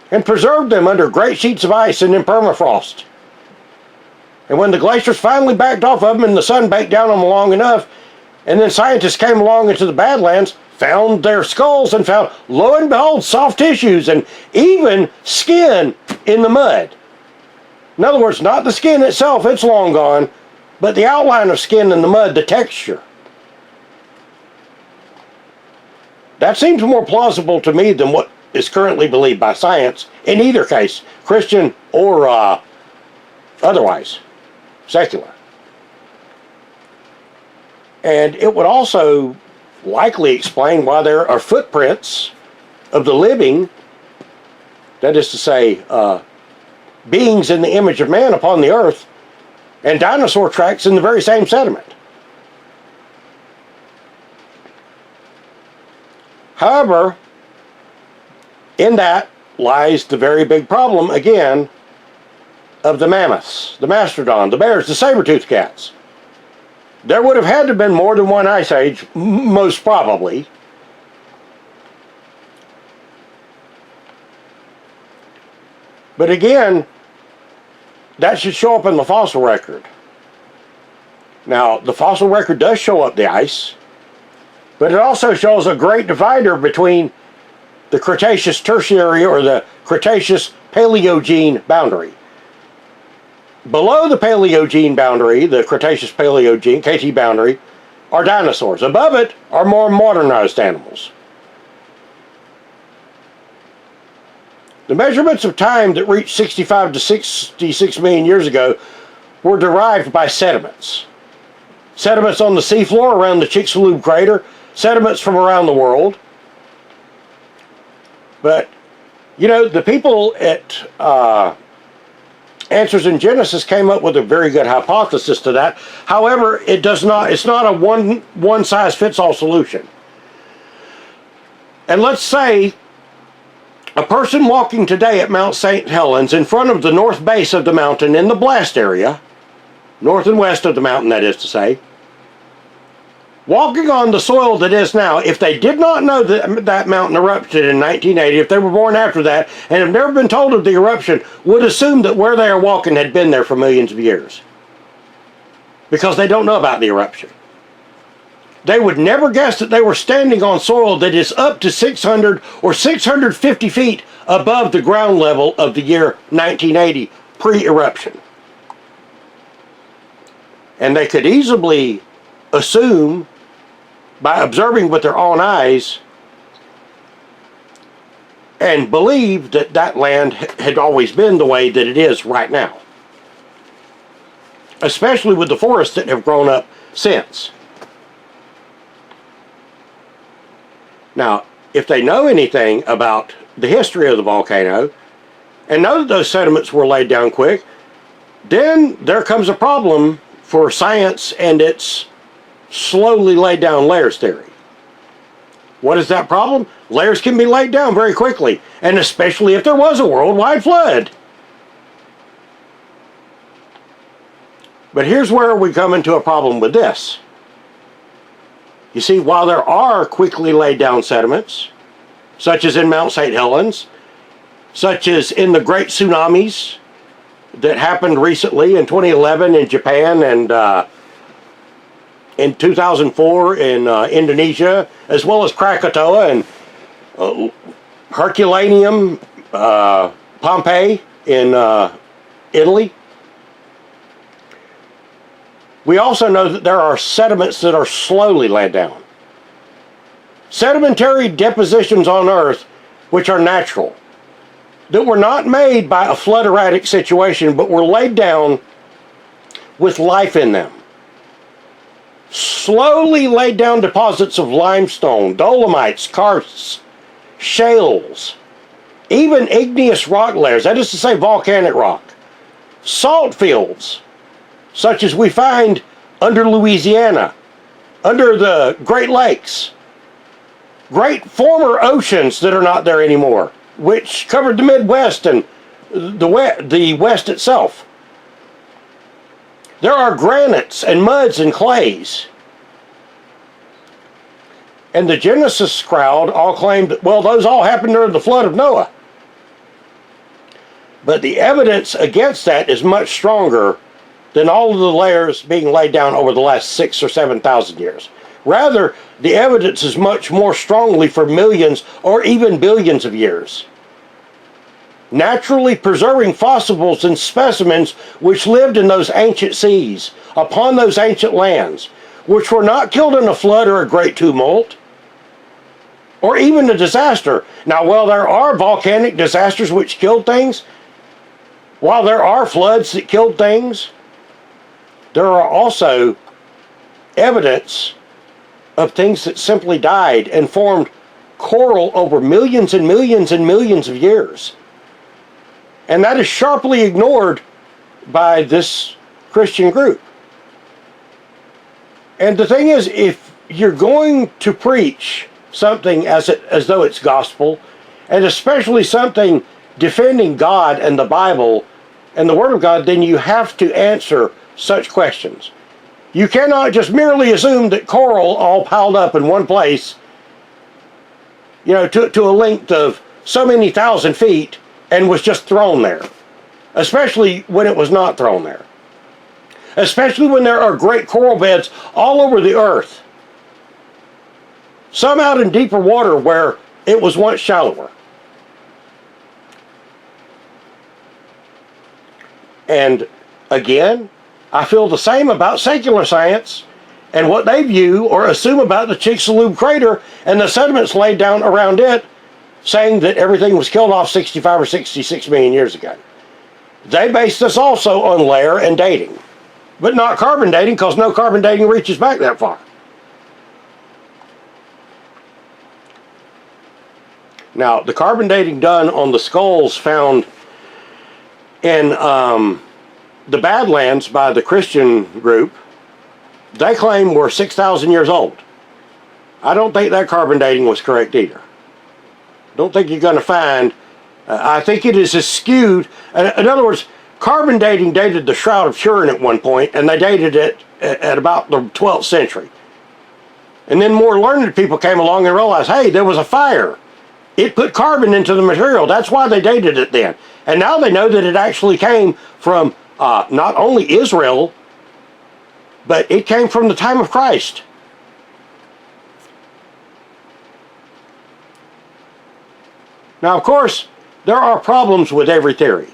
Speaker 2: and preserved them under great sheets of ice and in permafrost? And when the glaciers finally backed off of them and the sun baked down on them long enough, and then scientists came along into the Badlands, found their skulls and found, lo and behold, soft tissues and even skin in the mud. In other words, not the skin itself, it's long gone, but the outline of skin in the mud, the texture. That seems more plausible to me than what is currently believed by science, in either case, Christian or otherwise, secular. And it would also likely explain why there are footprints of the living, that is to say, beings in the image of man upon the earth, and dinosaur tracks in the very same sediment. However, in that lies the very big problem, again, of the mammoths, the mastodon, the bears, the saber-toothed cats. There would have had to have been more than one ice age, most probably. But again, that should show up in the fossil record. Now, the fossil record does show up the ice, but it also shows a great divider between the Cretaceous Tertiary or the Cretaceous Paleogene boundary. Below the Paleogene boundary, the Cretaceous Paleogene, KT boundary, are dinosaurs. Above it are more modernized animals. The measurements of time that reached 65 to 66 million years ago were derived by sediments. Sediments on the seafloor around the Chicxulub crater, sediments from around the world. But, you know, the people at Answers in Genesis came up with a very good hypothesis to that. However, it's not a one-size-fits-all solution. And let's say a person walking today at Mount St. Helens in front of the north base of the mountain in the blast area, north and west of the mountain, that is to say, walking on the soil that is now, if they did not know that that mountain erupted in 1980, if they were born after that, and have never been told of the eruption, would assume that where they are walking had been there for millions of years. Because they don't know about the eruption. They would never guess that they were standing on soil that is up to 600 or 650 feet above the ground level of the year 1980, pre-eruption. And they could easily assume, by observing with their own eyes, and believe that that land had always been the way that it is right now. Especially with the forests that have grown up since. Now, if they know anything about the history of the volcano, and know that those sediments were laid down quick, then there comes a problem for science and its slowly laid down layers theory. What is that problem? Layers can be laid down very quickly, and especially if there was a worldwide flood. But here's where we come into a problem with this. You see, while there are quickly laid down sediments, such as in Mount St. Helens, such as in the great tsunamis that happened recently in 2011 in Japan and in 2004 in Indonesia, as well as Krakatoa and Herculaneum, Pompeii in Italy. We also know that there are sediments that are slowly laid down. Sedimentary depositions on Earth which are natural, that were not made by a flood erratic situation, but were laid down with life in them. Slowly laid down deposits of limestone, dolomites, karsts, shales, even igneous rock layers, that is to say volcanic rock, salt fields, such as we find under Louisiana, under the Great Lakes, great former oceans that are not there anymore, which covered the Midwest and the West itself. There are granites and muds and clays. And the Genesis crowd all claimed that, well, those all happened during the flood of Noah. But the evidence against that is much stronger than all of the layers being laid down over the last 6,000 or 7,000 years. Rather, the evidence is much more strongly for millions or even billions of years. Naturally preserving fossils and specimens which lived in those ancient seas, upon those ancient lands, which were not killed in a flood or a great tumult, or even a disaster. Now, while there are volcanic disasters which killed things, while there are floods that killed things, there are also evidence of things that simply died and formed coral over millions and millions and millions of years. And that is sharply ignored by this Christian group. And the thing is, if you're going to preach something as though it's gospel, and especially something defending God and the Bible and the Word of God, then you have to answer such questions. You cannot just merely assume that coral all piled up in one place, to a length of so many thousand feet, and was just thrown there. Especially when it was not thrown there. Especially when there are great coral beds all over the earth. Some out in deeper water where it was once shallower. And again, I feel the same about secular science and what they view or assume about the Chicxulub crater and the sediments laid down around it, saying that everything was killed off 65 or 66 million years ago. They base this also on layer and dating, but not carbon dating, because no carbon dating reaches back that far. Now, the carbon dating done on the skulls found in the Badlands by the Christian group, they claim were 6,000 years old. I don't think that carbon dating was correct either. Don't think you're going to find, I think it is skewed. In other words, carbon dating dated the Shroud of Turin at one point, and they dated it at about the 12th century. And then more learned people came along and realized, hey, there was a fire. It put carbon into the material. That's why they dated it then. And now they know that it actually came from not only Israel, but it came from the time of Christ. Now, of course, there are problems with every theory.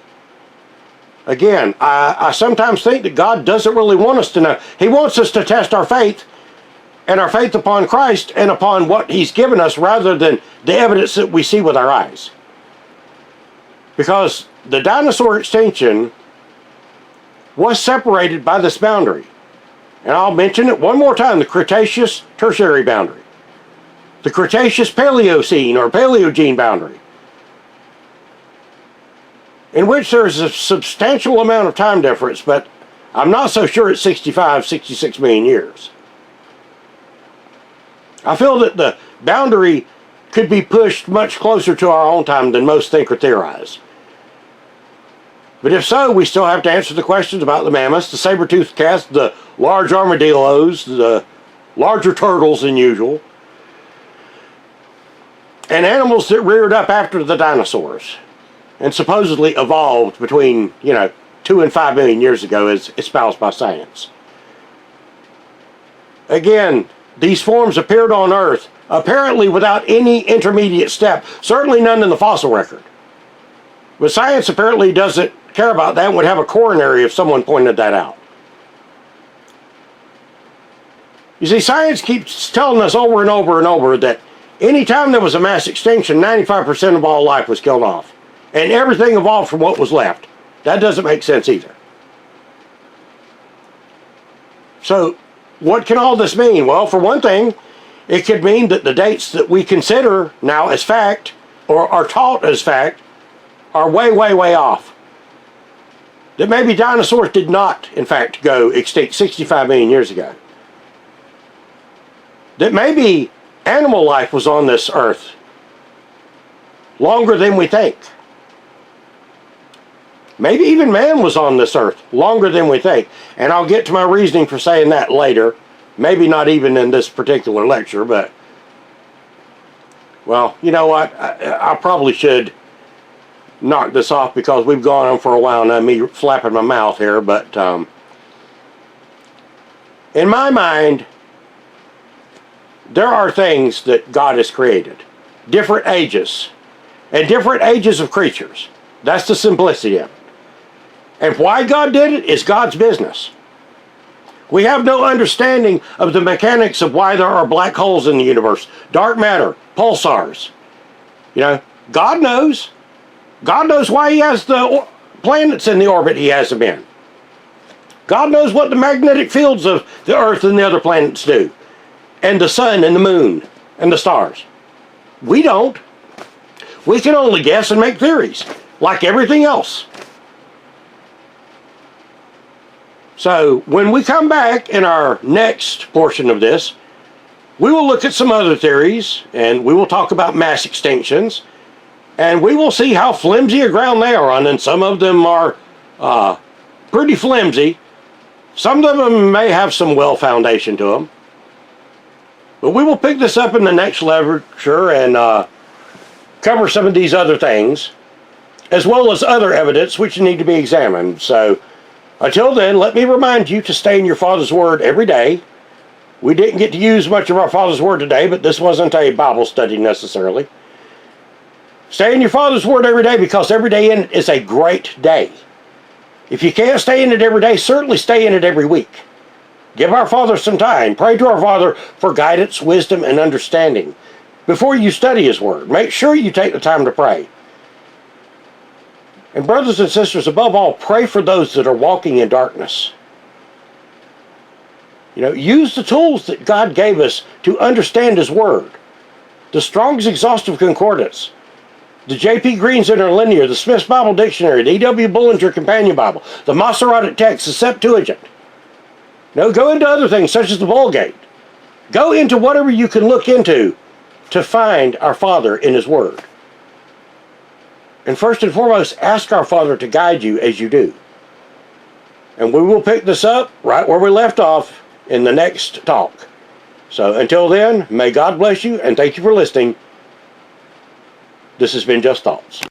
Speaker 2: Again, I sometimes think that God doesn't really want us to know. He wants us to test our faith, and our faith upon Christ and upon what He's given us, rather than the evidence that we see with our eyes. Because the dinosaur extinction was separated by this boundary. And I'll mention it one more time, the Cretaceous-Tertiary boundary. The Cretaceous-Paleocene or Paleogene boundary, in which there's a substantial amount of time difference, but I'm not so sure it's 65, 66 million years. I feel that the boundary could be pushed much closer to our own time than most think or theorize. But if so, we still have to answer the questions about the mammoths, the saber-toothed cats, the large armadillos, the larger turtles than usual, and animals that reared up after the dinosaurs and supposedly evolved between, 2 and 5 million years ago, as espoused by science. Again, these forms appeared on Earth apparently without any intermediate step, certainly none in the fossil record. But science apparently doesn't care about that and would have a coronary if someone pointed that out. You see, science keeps telling us over and over and over that anytime there was a mass extinction, 95% of all life was killed off. And everything evolved from what was left. That doesn't make sense either. So, what can all this mean? Well, for one thing, it could mean that the dates that we consider now as fact, or are taught as fact, are way, way, way off. That maybe dinosaurs did not, in fact, go extinct 65 million years ago. That maybe animal life was on this earth longer than we think. Maybe even man was on this earth longer than we think. And I'll get to my reasoning for saying that later. Maybe not even in this particular lecture, but, well, you know what? I probably should knock this off because we've gone on for a while now, me flapping my mouth here, but in my mind, there are things that God has created. Different ages. And different ages of creatures. That's the simplicity of it. And why God did it is God's business. We have no understanding of the mechanics of why there are black holes in the universe, dark matter, pulsars. You know, God knows. God knows why he has the planets in the orbit he has them in. God knows what the magnetic fields of the Earth and the other planets do. And the sun and the moon and the stars. We don't. We can only guess and make theories, like everything else. So, when we come back in our next portion of this, we will look at some other theories, and we will talk about mass extinctions, and we will see how flimsy a ground they are on, and some of them are pretty flimsy. Some of them may have some well foundation to them. But we will pick this up in the next lecture and cover some of these other things, as well as other evidence which need to be examined. So, until then, let me remind you to stay in your Father's Word every day. We didn't get to use much of our Father's Word today, but this wasn't a Bible study necessarily. Stay in your Father's Word every day, because every day in it is a great day. If you can't stay in it every day, certainly stay in it every week. Give our Father some time. Pray to our Father for guidance, wisdom, and understanding. Before you study His Word, make sure you take the time to pray. And brothers and sisters, above all, pray for those that are walking in darkness. You know, use the tools that God gave us to understand His Word. The Strong's Exhaustive Concordance, the J.P. Green's Interlinear, the Smith's Bible Dictionary, the E.W. Bullinger Companion Bible, the Masoretic Text, the Septuagint. No, go into other things such as the Vulgate. Go into whatever you can look into to find our Father in His Word. And first and foremost, ask our Father to guide you as you do. And we will pick this up right where we left off in the next talk. So until then, may God bless you, and thank you for listening. This has been Just Thoughts.